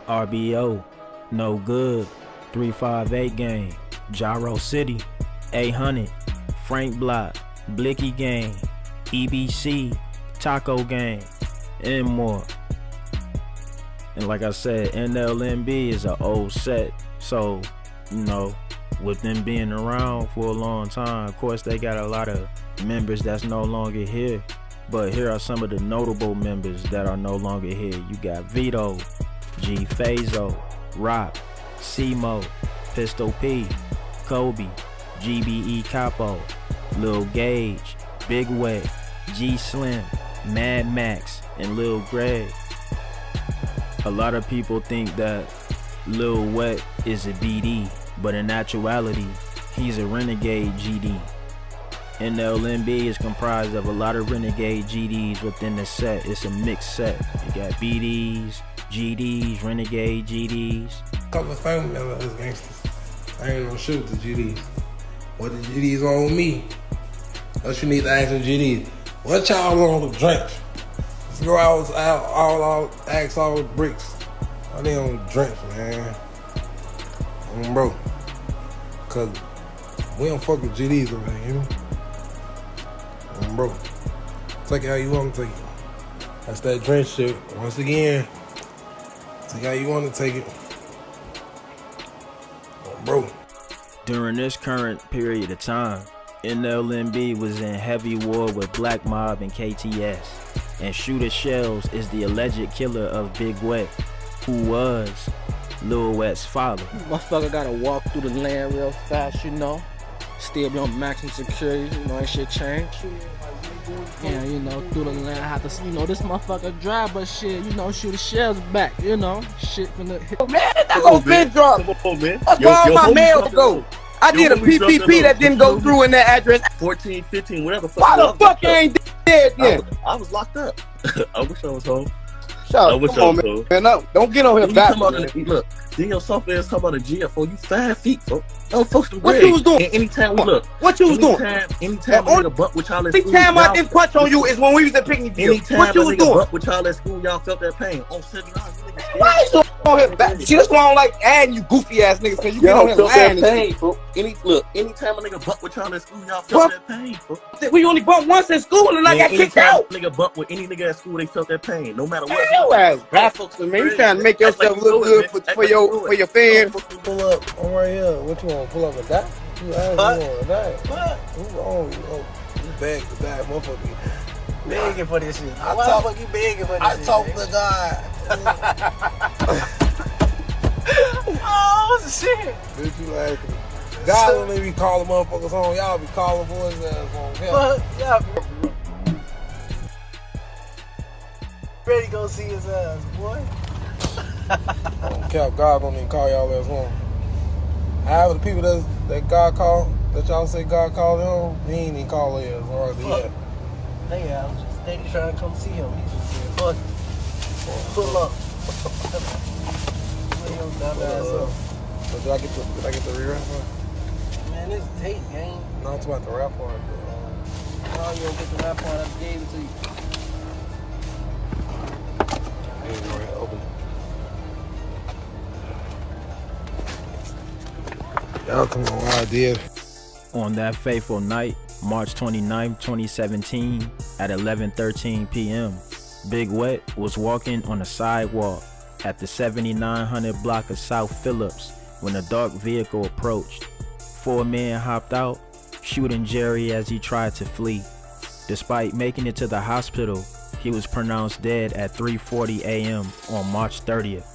S7: RBO, No Good, 358 Gang, Gyro City, 800, Frank Block, Blicky Gang, EBC, Taco Gang, and more. And like I said, NLMB is an old set, so you know, with them being around for a long time, of course they got a lot of members that's no longer here. But here are some of the notable members that are no longer here. You got Vito, G Fazo, Rock, C-Mo, Pistol P, Kobe, GBE Capo, Lil Gage, Big Wet, G Slim, Mad Max, and Lil Greg. A lot of people think that Lil Wet is a BD, but in actuality, he's a renegade GD. NLMB is comprised of a lot of renegade GDs within the set. It's a mixed set. You got BDs, GDs, renegade GDs.
S24: Couple of family members is gangsters. I ain't gonna shoot the GDs. What the GDs on me? What you need to ask the GDs? What y'all on the drench? Let's go out, ask all the bricks. I need on the drench, man. Bro. Cause we don't fuck with GDs over here, you know? Bro, take it how you want to take it. That's that drench shit. Once again, take it how you want to take it. Bro.
S7: During this current period of time, NLMB was in heavy war with Black Mob and KTS. And Shooter Shells is the alleged killer of Big Wet, who was Lil Wet's father.
S20: Motherfucker gotta walk through the land real fast, you know. Still be on maximum security, you know, ain't shit changed. Yeah, you know, through the land, I have to, you know, this motherfucker drive, but shit, you know, shoot the shells back, you know, shit from the.
S3: Man, that go been drop. Come on, man. That's where all my mail go. I did a PPP that didn't go through in that address.
S26: 14, 15, whatever.
S3: Why the fuck you ain't dead yet?
S26: I was locked up. I wish I was home.
S8: Shout
S18: what's
S8: come on,
S18: up,
S8: man.
S18: bro?
S8: Man, no, don't get on here
S18: You
S8: back.
S18: come out and look, then your soft ass come out of GFO. You 5 feet, bro. No, folks,
S8: What you was doing?
S18: Anytime we look,
S8: What you was doing?
S18: Anytime a nigga butt with y'all at school,
S8: Anytime I didn't punch on you is when we was at picnic field.
S18: anytime
S8: What you
S18: a
S8: was
S18: nigga
S8: doing?
S18: butt with y'all at school, y'all felt that pain. Oh, $7.
S8: Why is you on here back? See, that's why I don't like adding you goofy ass niggas, cause you get on here
S18: felt
S8: lying
S18: that
S8: and
S18: pain,
S8: shit.
S18: bro. Anytime a nigga butt with y'all at school, y'all felt that pain, bro.
S8: We only bumped once in school and I got kicked out.
S18: Nigga butt with any nigga at school, they felt that pain, no matter what.
S8: Your ass baffled to me. You trying to make yourself look good for your fans.
S5: Pull up, I'm right here. What you want? Pull up a die? You ask me on a die? What? Who wrong? You beg to die, motherfucker.
S13: Begging for this shit.
S5: I
S13: Why
S5: talk-
S13: the fuck you begging for this
S5: I
S13: shit?
S5: talk
S13: nigga?
S5: to God.
S13: Oh shit.
S5: Bitch, you asking me. God don't let me call the motherfuckers home. Y'all be calling for his ass home.
S13: Fuck, y'all ready to go see his ass, boy.
S5: I don't care. God don't even call y'all ass home. However, the people that God called, that y'all say God called home, he ain't even call their ass. All right, yeah.
S13: Nigga, I was just steady trying to come see him. He just said, fuck it. Pull up. Pull your dumb ass up.
S5: So did I get the re-rap part?
S13: Man, this is tape, gang.
S5: No, it's about the rap part.
S13: No, you don't get the rap part. I just gave it to you.
S5: Here you go, right, open it. Y'all come on, I did.
S7: On that fateful night, March 29, 2017, at 11:13 p.m., Big Wet was walking on a sidewalk at the 7900 block of South Phillips when a dark vehicle approached. 4 men hopped out, shooting Jerry as he tried to flee. Despite making it to the hospital, he was pronounced dead at 3:40 a.m. on March 30th.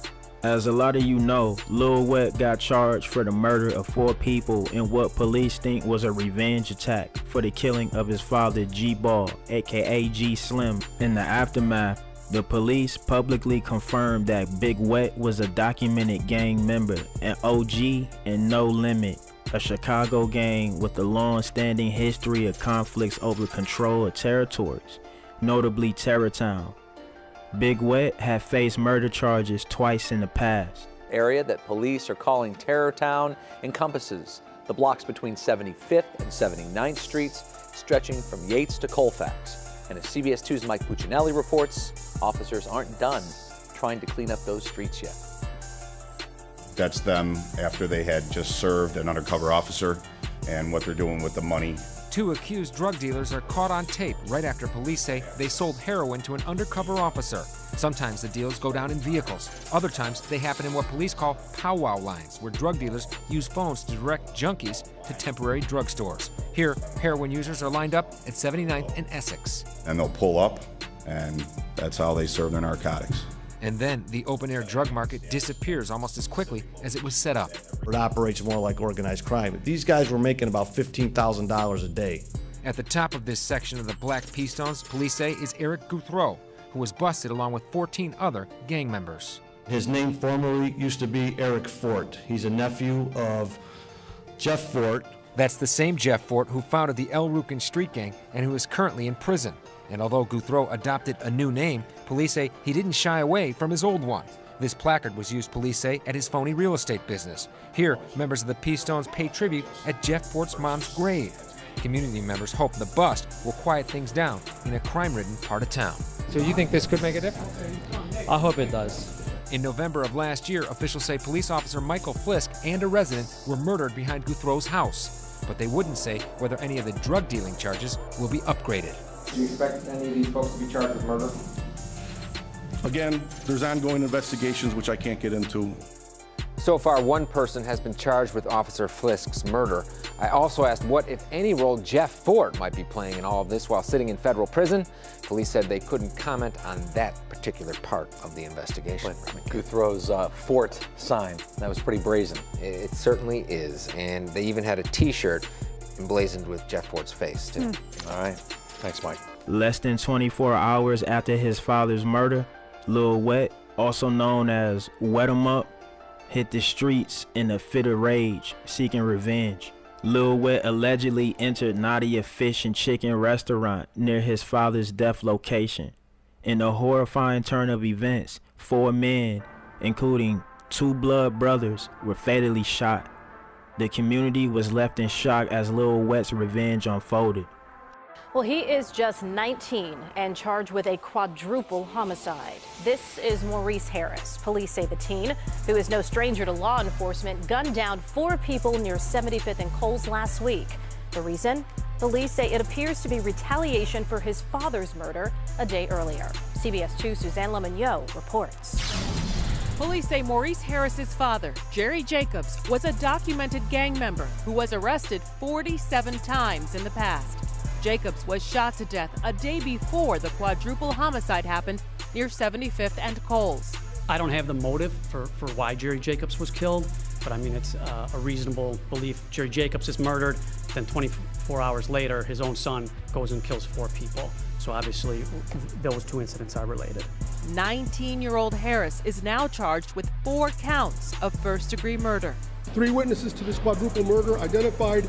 S7: As a lot of you know, Lil Wet got charged for the murder of 4 people in what police think was a revenge attack for the killing of his father G-Ball, aka G Slim. In the aftermath, the police publicly confirmed that Big Wet was a documented gang member, an OG in No Limit, a Chicago gang with a long-standing history of conflicts over control of territories, notably Terrortown. Big Wet had faced murder charges twice in the past.
S6: Area that police are calling Terrortown encompasses the blocks between 75th and 79th Streets, stretching from Yates to Colfax. And as CBS 2's Mike Puccinelli reports, officers aren't done trying to clean up those streets yet.
S11: That's them after they had just served an undercover officer and what they're doing with the money.
S15: 2 accused drug dealers are caught on tape right after police say they sold heroin to an undercover officer. Sometimes the deals go down in vehicles. Other times they happen in what police call powwow lines, where drug dealers use phones to direct junkies to temporary drugstores. Here, heroin users are lined up at 79th and Essex.
S11: And they'll pull up, and that's how they serve their narcotics.
S15: And then the open-air drug market disappears almost as quickly as it was set up.
S16: It operates more like organized crime. These guys were making about $15,000 a day.
S15: At the top of this section of the Black Pistons, police say, is Eric Gouthreau, who was busted along with 14 other gang members.
S16: His name formerly used to be Eric Fort. He's a nephew of Jeff Fort.
S15: That's the same Jeff Fort who founded the El Rukin Street Gang and who is currently in prison. And although Gouthreau adopted a new name, police say he didn't shy away from his old one. This placard was used, police say, at his phony real estate business. Here, members of the Pistons pay tribute at Jeff Fort's mom's grave. Community members hope the bust will quiet things down in a crime-ridden part of town.
S26: So you think this could make a difference? I hope it does.
S15: In November of last year, officials say police officer Michael Flisk and a resident were murdered behind Gouthreau's house. But they wouldn't say whether any of the drug dealing charges will be upgraded.
S27: Do you expect any of these folks to be charged with murder?
S11: Again, there's ongoing investigations which I can't get into.
S28: So far, 1 person has been charged with Officer Flisk's murder. I also asked what, if any, role Jeff Fort might be playing in all of this while sitting in federal prison. Police said they couldn't comment on that particular part of the investigation.
S6: Gouthreau's Fort sign, that was pretty brazen. It certainly is. And they even had a T-shirt emblazoned with Jeff Fort's face, too. All right. Thanks, Mike.
S7: Less than 24 hours after his father's murder, Lil Wet, also known as Wet 'em Up, hit the streets in a fit of rage, seeking revenge. Lil Wet allegedly entered Nadia Fish and Chicken restaurant near his father's death location. In a horrifying turn of events, 4 men, including 2 blood brothers, were fatally shot. The community was left in shock as Lil Wet's revenge unfolded.
S19: Well, he is just 19 and charged with a quadruple homicide. This is Maurice Harris. Police say the teen, who is no stranger to law enforcement, gunned down 4 people near 75th and Coles last week. The reason? Police say it appears to be retaliation for his father's murder a day earlier. CBS 2's Suzanne Lemonnier reports.
S4: Police say Maurice Harris's father, Jerry Jacobs, was a documented gang member who was arrested 47 times in the past. Jacobs was shot to death a day before the quadruple homicide happened near 75th and Coles.
S9: I don't have the motive for why Jerry Jacobs was killed, but I mean, it's a reasonable belief. Jerry Jacobs is murdered, then 24 hours later, his own son goes and kills 4 people. So obviously, those 2 incidents are related.
S4: 19-year-old Harris is now charged with 4 counts of first-degree murder.
S12: 3 witnesses to this quadruple murder identified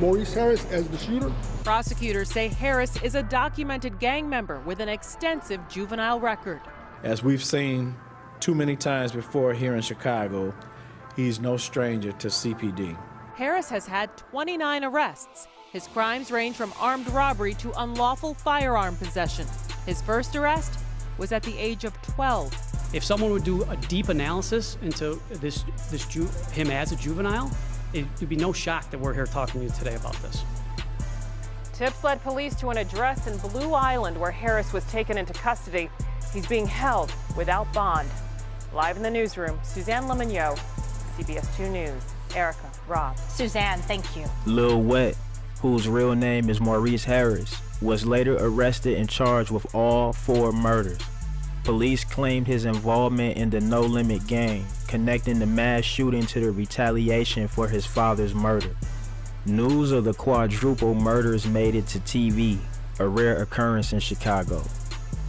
S12: Maurice Harris as the shooter.
S4: Prosecutors say Harris is a documented gang member with an extensive juvenile record.
S14: As we've seen too many times before here in Chicago, he's no stranger to CPD.
S4: Harris has had 29 arrests. His crimes range from armed robbery to unlawful firearm possession. His first arrest was at the age of 12.
S9: If someone would do a deep analysis into him as a juvenile, it'd be no shock that we're here talking to you today about this.
S10: Tips led police to an address in Blue Island where Harris was taken into custody. He's being held without bond. Live in the newsroom, Suzanne Lemonnier, CBS 2 News. Erica, Rob.
S19: Suzanne, thank you.
S7: Lil Wet, whose real name is Maurice Harris, was later arrested and charged with all 4 murders. Police claimed his involvement in the No Limit gang, connecting the mass shooting to the retaliation for his father's murder. News of the quadruple murders made it to TV, a rare occurrence in Chicago.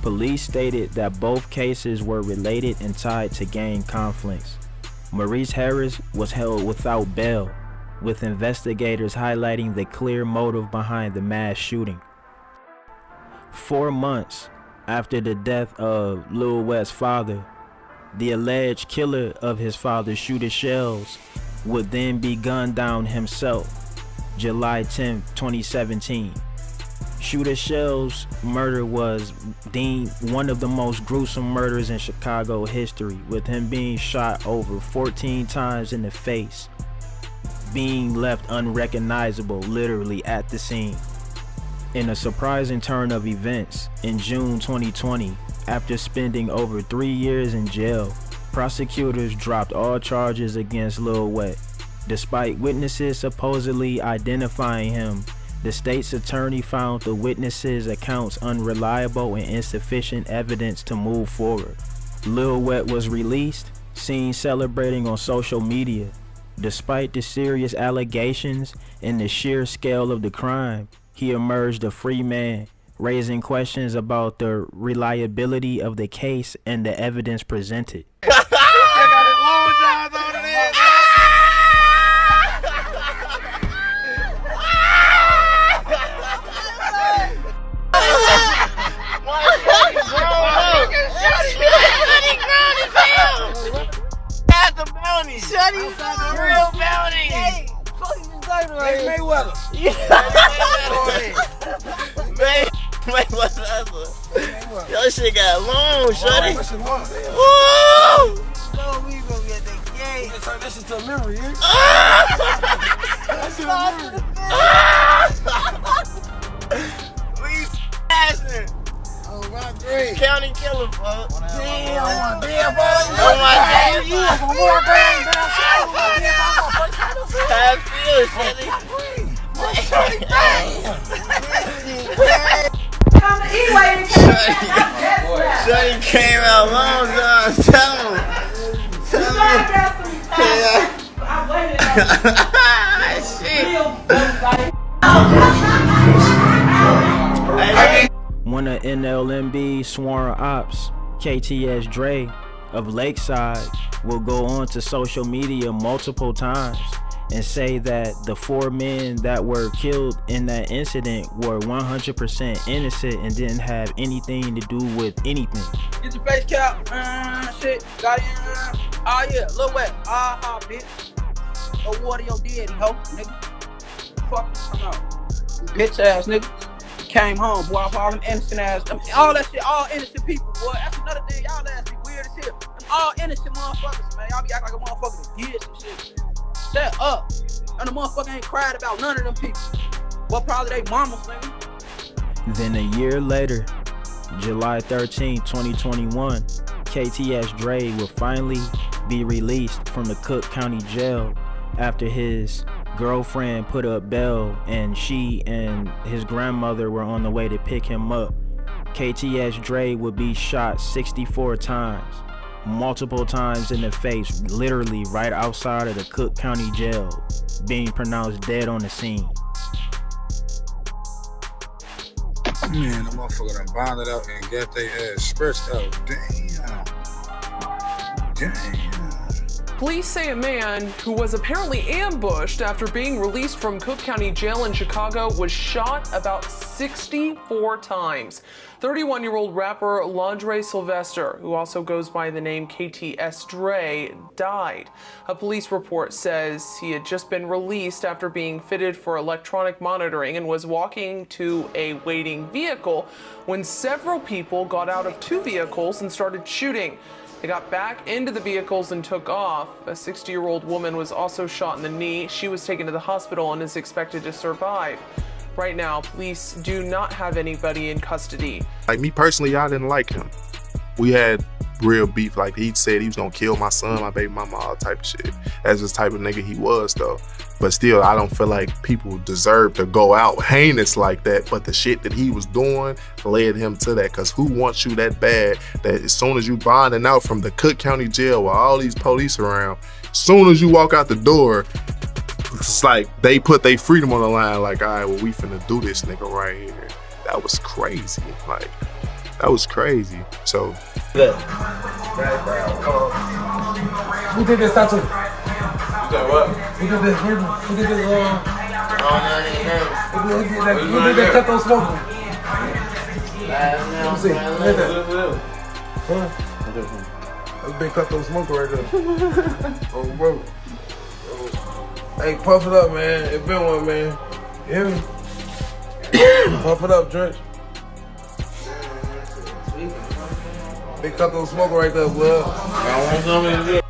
S7: Police stated that both cases were related and tied to gang conflicts. Maurice Harris was held without bail, with investigators highlighting the clear motive behind the mass shooting. 4 months after the death of Lil Wet's father, the alleged killer of his father's shooter shells would then be gunned down himself, July 10, 2017. Shooter Shell's murder was deemed one of the most gruesome murders in Chicago history, with him being shot over 14 times in the face, being left unrecognizable literally at the scene. In a surprising turn of events, in June 2020, after spending over 3 years in jail, prosecutors dropped all charges against Lil Wet. Despite witnesses supposedly identifying him, the state's attorney found the witnesses' accounts unreliable and insufficient evidence to move forward. Lil Wet was released, seen celebrating on social media. Despite the serious allegations and the sheer scale of the crime, he emerged a free man, raising questions about the reliability of the case and the evidence presented.
S8: Shutty, real bounty. Hey, Hey, Mayweather. Mayweather. Your shit got long, shorty. Woo! No, we gonna get the game. Turn this into a memory, yeah? We passing. Oh, my great. County killer, folks. Damn, oh my God. You was on more grand than I feel it, Shirley. Come to E-Way. Shirley came out long time. Tell
S7: him. One of NLMB sworn ops, KTS Dre of Lakeside, will go on to social media multiple times and say that the 4 men that were killed in that incident were 100% innocent and didn't have anything to do with anything.
S1: Get your face cap, shit, got it, oh yeah, Lil Wet, bitch. Go water your daddy, ho, nigga. Fuck, come out. Bitch ass nigga. Came home, boy, off all them innocent ass, all that shit, all innocent people, boy. That's another thing, y'all ass be weird as hell. Them all innocent motherfuckers, man. Y'all be acting like a motherfucker that did some shit. Shut up. And the motherfucker ain't cried about none of them people. Well, probably they mamas, nigga.
S7: Then a year later, July 13, 2021, KTS Dre will finally be released from the Cook County Jail after his girlfriend put up bail and she and his grandmother were on the way to pick him up. KTS Dre would be shot 64 times, multiple times in the face, literally right outside of the Cook County Jail, being pronounced dead on the scene.
S5: Man, the motherfucker done bonded out and got their ass stretched out. Damn.
S2: Police say a man who was apparently ambushed after being released from Cook County Jail in Chicago was shot about 64 times. 31-year-old rapper Landre Sylvester, who also goes by the name KTS Dre, died. A police report says he had just been released after being fitted for electronic monitoring and was walking to a waiting vehicle when several people got out of 2 vehicles and started shooting. They got back into the vehicles and took off. A 60-year-old woman was also shot in the knee. She was taken to the hospital and is expected to survive. Right now, police do not have anybody in custody.
S17: Like me personally, I didn't like him. We had real beef. Like he said he was gonna kill my son, my baby mama, all type of shit. That's the type of nigga he was though. But still, I don't feel like people deserve to go out heinous like that. But the shit that he was doing led him to that. Cause who wants you that bad that as soon as you bonding out from the Cook County Jail with all these police around, as soon as you walk out the door, it's like they put their freedom on the line. Like, all right, well, we finna do this nigga right here. That was crazy. Like, that was crazy. So.
S5: Who did this tattoo?
S17: You said what?
S5: Who did this? Who did this? Who did that cut those smoking? Let me see. Look at that. That's big cut those smoker right there. Oh, bro. Hey, puff it up, man. It been one, man. You hear me? Puff it up, Drench. Big cut those smoker right there, blood.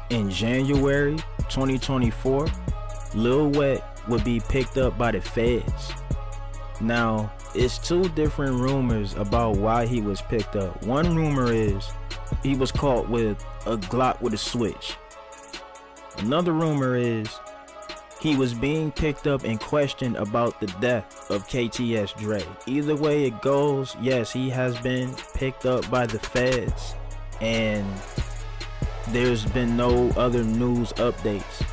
S7: In January 2024, Lil Wet would be picked up by the feds. Now, it's 2 different rumors about why he was picked up. One rumor is he was caught with a Glock with a switch. Another rumor is he was being picked up and questioned about the death of KTS Dre. Either way it goes, yes, he has been picked up by the feds, and there's been no other news updates.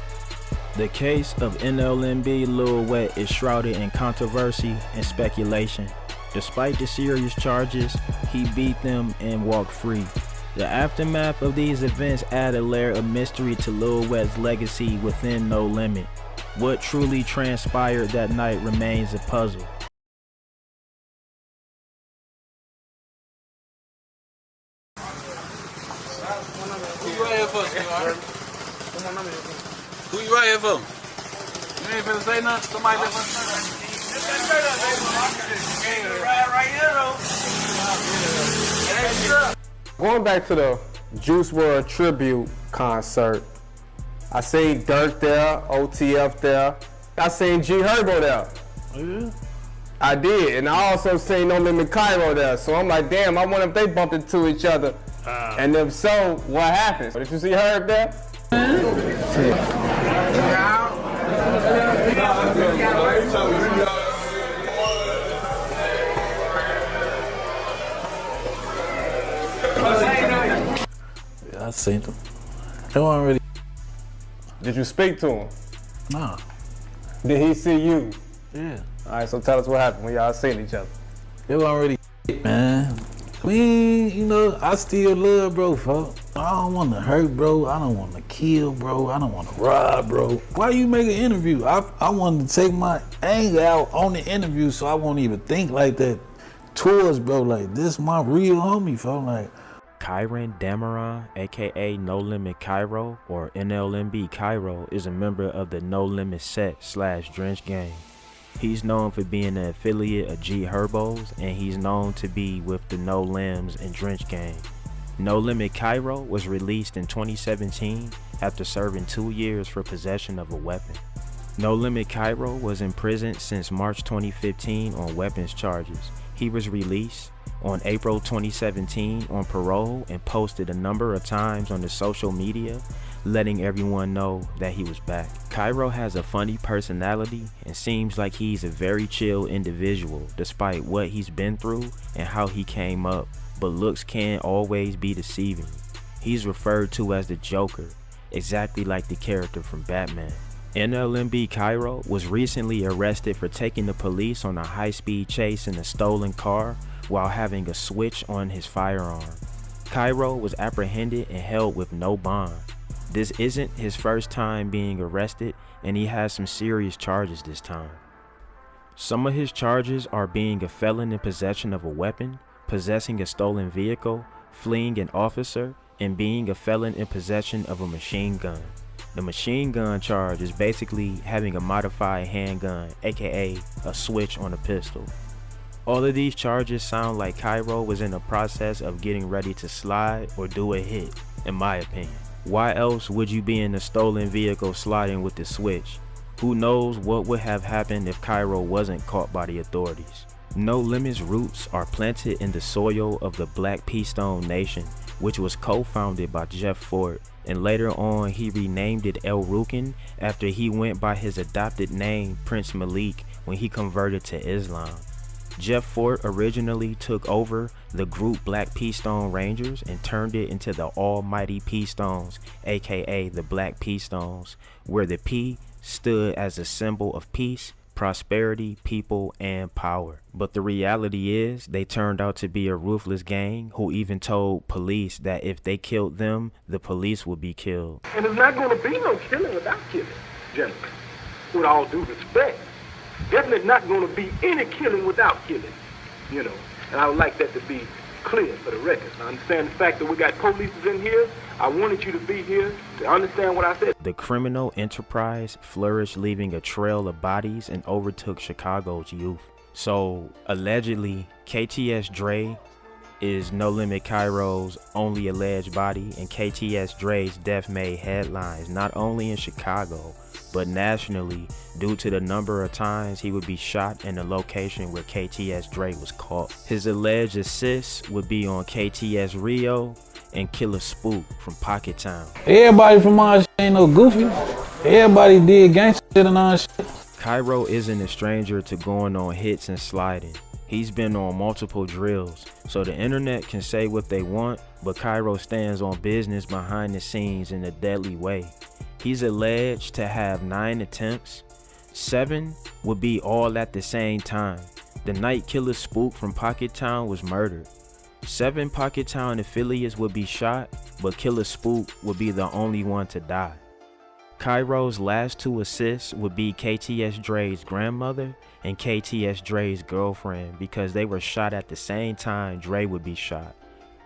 S7: The case of NLMB Lil Wet is shrouded in controversy and speculation. Despite the serious charges, he beat them and walked free. The aftermath of these events add a layer of mystery to Lil Wet's legacy within No Limit. What truly transpired that night remains a puzzle.
S1: Who you right here for, sweetheart? Who you right here for? You ain't finna say nothing? Somebody that finna say nothing.
S21: Going back to the Juice WRLD tribute concert, I seen Dirk there, OTF there. I seen G Herbo there.
S5: Yeah.
S21: I did, and I also seen NLMB Kyro there. So I'm like, damn, I wonder if they bumped into each other. And if so, what happens? Did you see Herb there?
S5: Yeah, I seen them. They weren't really.
S21: Did you speak to him?
S5: Nah.
S21: Did he see you?
S5: Yeah.
S21: All right, so tell us what happened when y'all seen each other.
S5: They weren't really, man. I mean, you know, I still love bro, folks.
S3: I don't want to hurt, bro. I don't want to kill, bro. I don't want to rob, bro. Why you make an interview? I wanted to take my anger out on the interview, so I won't even think like that towards, bro. Like, this my real homie, fo. Like,
S7: Kyron Dameron, aka No Limit Kyro, or NLMB Kyro, is a member of the No Limit Set/Drench gang. He's known for being an affiliate of G Herbo's, and he's known to be with the No Limbs and Drench gang. No Limit Kyro was released in 2017 after serving 2 years for possession of a weapon. No Limit Kyro was in prison since March 2015 on weapons charges. He was released on April 2017 on parole and posted a number of times on the social media, letting everyone know that he was back. Kyro has a funny personality and seems like he's a very chill individual despite what he's been through and how he came up, but looks can always be deceiving. He's referred to as the Joker, exactly like the character from Batman. NLMB Kyro was recently arrested for taking the police on a high-speed chase in a stolen car while having a switch on his firearm. Kyro was apprehended and held with no bond. This isn't his first time being arrested, and he has some serious charges this time. Some of his charges are being a felon in possession of a weapon, possessing a stolen vehicle, fleeing an officer, and being a felon in possession of a machine gun. The machine gun charge is basically having a modified handgun, aka a switch on a pistol. All of these charges sound like Kyro was in the process of getting ready to slide or do a hit, in my opinion. Why else would you be in a stolen vehicle sliding with the switch? Who knows what would have happened if Kyro wasn't caught by the authorities. No Limit's roots are planted in the soil of the Black Pea Stone Nation, which was co-founded by Jeff Fort, and later on he renamed it El Rukin after he went by his adopted name Prince Malik when he converted to Islam. Jeff Fort originally took over the group Black Pea Stone Rangers and turned it into the Almighty Pea Stones, aka the Black Pea Stones, where the P stood as a symbol of peace, prosperity, people, and power. But the reality is they turned out to be a ruthless gang who even told police that if they killed them, the police would be killed.
S13: And there's not going to be no killing without killing, gentlemen, with all due respect. Definitely not going to be any killing without killing, you know. And I would like that to be clear for the record. I understand the fact that we got police in here. I wanted you to be here to understand what I said.
S7: The criminal enterprise flourished, leaving a trail of bodies, and overtook Chicago's youth. So allegedly, KTS Dre is No Limit Kyro's only alleged body, and KTS Dre's death made headlines not only in Chicago but nationally due to the number of times he would be shot in the location where KTS Dre was caught. His alleged assists would be on KTS Rio and Killer Spook from Pocket Town.
S3: everybody from our shit ain't no goofy. Everybody did gangsta shit and all shit.
S7: Kyro isn't a stranger to going on hits and sliding. He's been on multiple drills, so the internet can say what they want, but Kyro stands on business behind the scenes in a deadly way. He's alleged to have 9 attempts. 7 would be all at the same time. The night Killer Spook from Pocket Town was murdered. 7 Pocket Town affiliates would be shot, but Killer Spook would be the only one to die. Kyro's last 2 assists would be KTS Dre's grandmother and KTS Dre's girlfriend because they were shot at the same time Dre would be shot,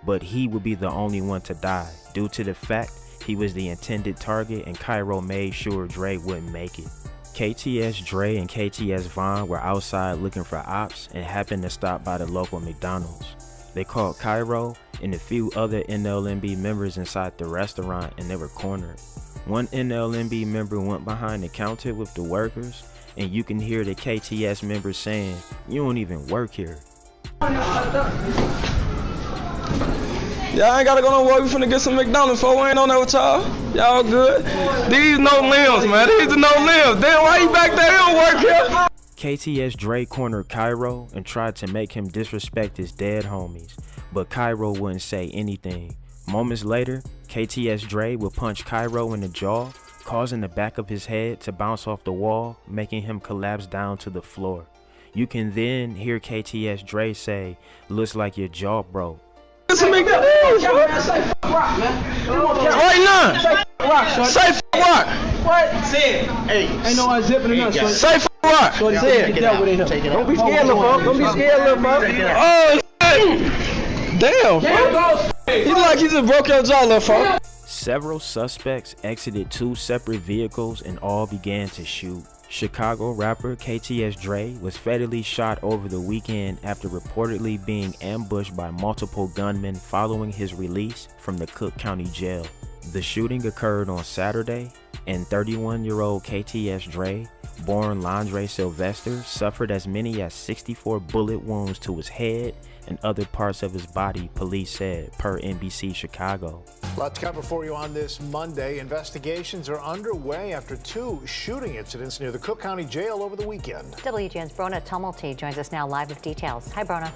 S7: but he would be the only one to die due to the fact he was the intended target and Kyro made sure Dre wouldn't make it. KTS Dre and KTS Vaughn were outside looking for ops and happened to stop by the local McDonald's. They caught Kyro and a few other NLMB members inside the restaurant and they were cornered. One NLMB member went behind the counter with the workers, and you can hear the KTS members saying, "You don't even work here."
S18: Y'all ain't gotta go no work. We finna get some McDonald's, folks. We ain't on there with y'all. Y'all good? These no limbs, man. These are no limbs. Damn, why you back there? You don't work here.
S7: KTS Dre cornered Kyro and tried to make him disrespect his dead homies, but Kyro wouldn't say anything. Moments later, KTS Dre would punch Kyro in the jaw, causing the back of his head to bounce off the wall, making him collapse down to the floor. You can then hear KTS Dre say, "Looks like your jaw broke."
S18: Some McDonald's,
S8: Say rock, man.
S18: right now.
S8: Say rock, shorty.
S18: Say rock.
S8: What? Say it. Hey. Ain't no unzipping enough, shorty.
S18: Say rock.
S8: Shorty, say it. Don't be scared, little fuck. Don't be scared, little fuck.
S18: Oh, damn. He like he just broke your jaw, little fuck.
S7: Several suspects exited 2 separate vehicles and all began to shoot. Chicago rapper KTS Dre was fatally shot over the weekend after reportedly being ambushed by multiple gunmen following his release from the Cook County Jail. The shooting occurred on Saturday, and 31-year-old KTS Dre, born Londre Sylvester, suffered as many as 64 bullet wounds to his head and other parts of his body, police said, per NBC Chicago.
S15: Lots to cover for you on this Monday. Investigations are underway after 2 shooting incidents near the Cook County Jail over the weekend.
S16: WGN's Brona Tumulty joins us now live with details. Hi, Brona.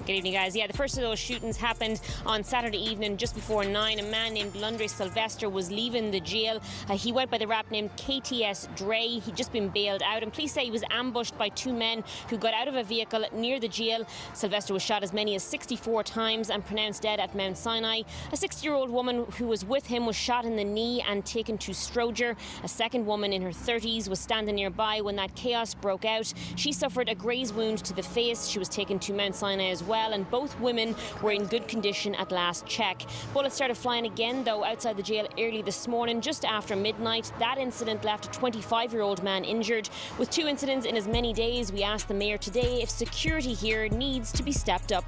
S20: Good evening, guys. Yeah, the first of those shootings happened on Saturday evening just before 9. A man named Londre Sylvester was leaving the jail. He went by the rap name KTS Dre. He'd just been bailed out, and police say he was ambushed by 2 men who got out of a vehicle near the jail. Sylvester was shot as many as 64 times and pronounced dead at Mount Sinai. A 60-year-old woman who was with him was shot in the knee and taken to Stroger. A second woman in her 30s was standing nearby when that chaos broke out. She suffered a graze wound to the face. She was taken to Mount Sinai as well, and both women were in good condition at last check. Bullets started flying again, though, outside the jail early this morning, just after midnight. That incident left a 25-year-old man injured. With 2 incidents in as many days, we asked the mayor today if security here needs to be stepped up.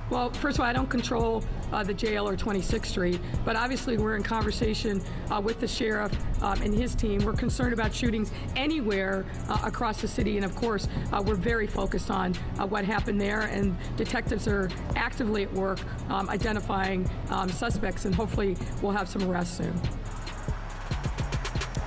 S22: Well, first of all, I don't control the jail or 26th Street, but obviously we're in conversation with the sheriff and his team. We're concerned about shootings anywhere across the city, and of course, we're very focused on what happened there, and detectives are actively at work identifying suspects, and hopefully we'll have some arrests soon.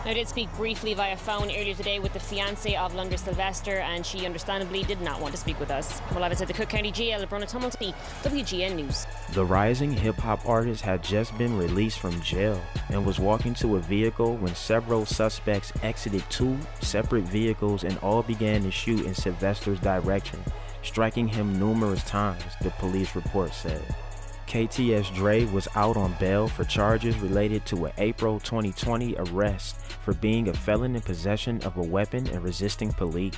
S20: I did speak briefly via phone earlier today with the fiancée of Londre Sylvester, and she understandably did not want to speak with us. Well, I was at the Cook County Jail, Brona Tumulty, WGN News.
S7: The rising hip-hop artist had just been released from jail and was walking to a vehicle when several suspects exited 2 separate vehicles and all began to shoot in Sylvester's direction, striking him numerous times, the police report said. KTS Dre was out on bail for charges related to an April 2020 arrest for being a felon in possession of a weapon and resisting police.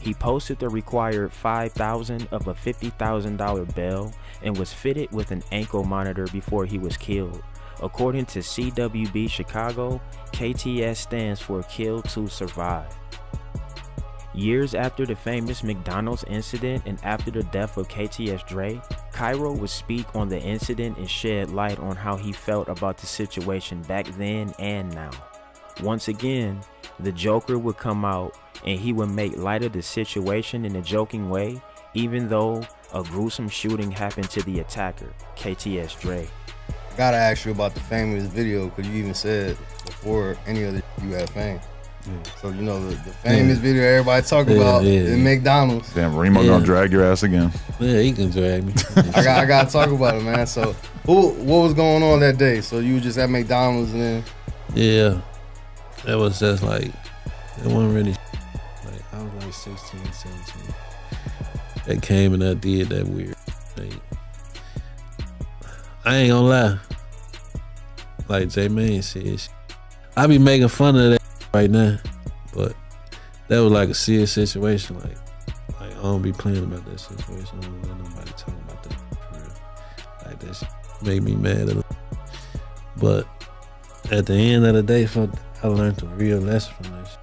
S7: He posted the required $5,000 of a $50,000 bail and was fitted with an ankle monitor before he was killed. According to CWB Chicago, KTS stands for Kill to Survive. Years after the famous McDonald's incident and after the death of KTS Dre, Kyro would speak on the incident and shed light on how he felt about the situation back then and now. Once again, the Joker would come out and he would make light of the situation in a joking way, even though a gruesome shooting happened to the attacker, KTS Dre.
S23: I gotta ask you about the famous video, because you even said before any of the you had fame. So you know the famous video everybody talk about in McDonald's.
S24: Damn, Remo gonna drag your ass again.
S3: Yeah, he can drag me.
S23: I gotta talk about it, man. So what was going on that day? So you were just at McDonald's and then?
S3: Yeah, that was just like, it wasn't really, like, I was like 16, 17. That came and I did that weird thing. I ain't gonna lie. Like J-Man said, I be making fun of that right now, but that was like a serious situation. Like I don't be playing about that situation. I don't let nobody talk about that for real. Like that shit make me mad at them. But at the end of the day, I learned a real lesson from that shit.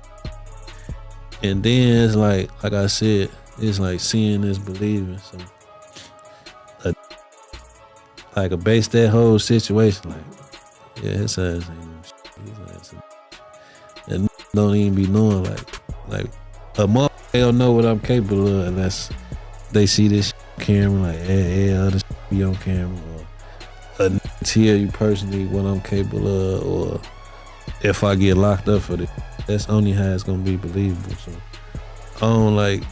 S3: And then it's like I said, it's like seeing is believing. So like a base that whole situation, like, yeah, his ass ain't no shit. His ass and don't even be knowing, like a motherfucker don't know what I'm capable of unless they see this camera, like, yeah, other be on camera, or tell you personally what I'm capable of, or if I get locked up for this. That's only how it's gonna be believable. So I don't like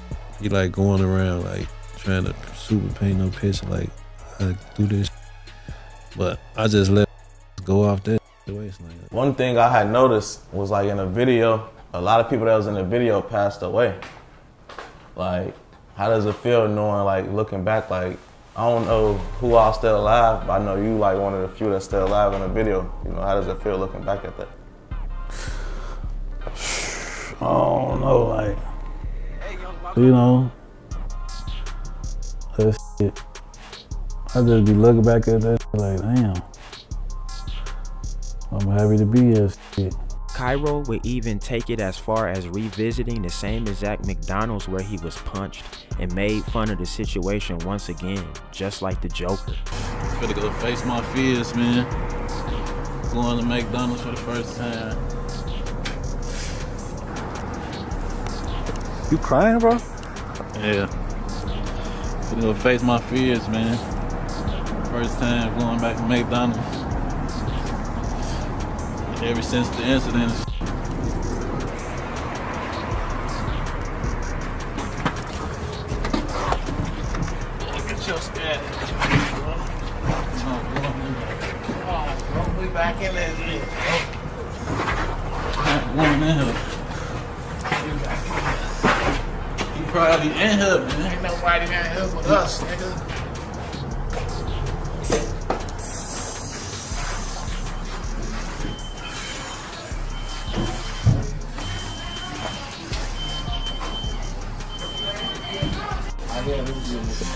S3: you like going around like trying to super paint no picture like I do this, but I just let go off that situation. Like that.
S25: One thing I had noticed was like in a video, a lot of people that was in the video passed away. Like How does it feel knowing, like, looking back, like, I don't know who all still alive, but I know you like one of the few that's still alive in the video. You know, how does it feel looking back at that?
S3: I don't know, like, you know, that shit. I just be looking back at that like, damn, I'm happy to be here. Shit.
S7: Kyro would even take it as far as revisiting the same exact McDonald's where he was punched and made fun of the situation once again, just like the Joker.
S3: I'm finna go face my fears, man. Going to McDonald's for the first time.
S4: You crying, bro?
S3: Yeah. Finna go face my fears, man. First time going back to McDonald's. Ever since the incident. Look at your scat.
S4: We back in there.
S3: One in here. You probably in here, man.
S4: Ain't nobody in here with us, nigga.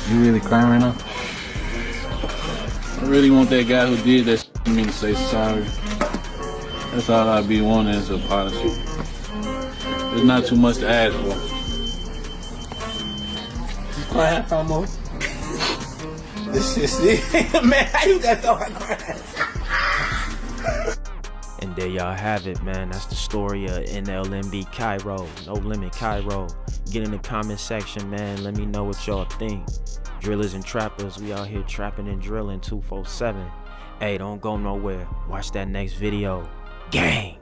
S3: You really crying right now? I really want that guy who did that shit to me to say sorry. That's all I be wanting is an apology. There's not too much to ask for.
S4: You crying for more? This is man, how you got so crying?
S7: And there y'all have it, man. That's the story of NLMB Kyro, No Limit Kyro. Get in the comment section, man. Let me know what y'all think. Drillers and trappers, we out here trapping and drilling 247. Hey, don't go nowhere. Watch that next video. Gang!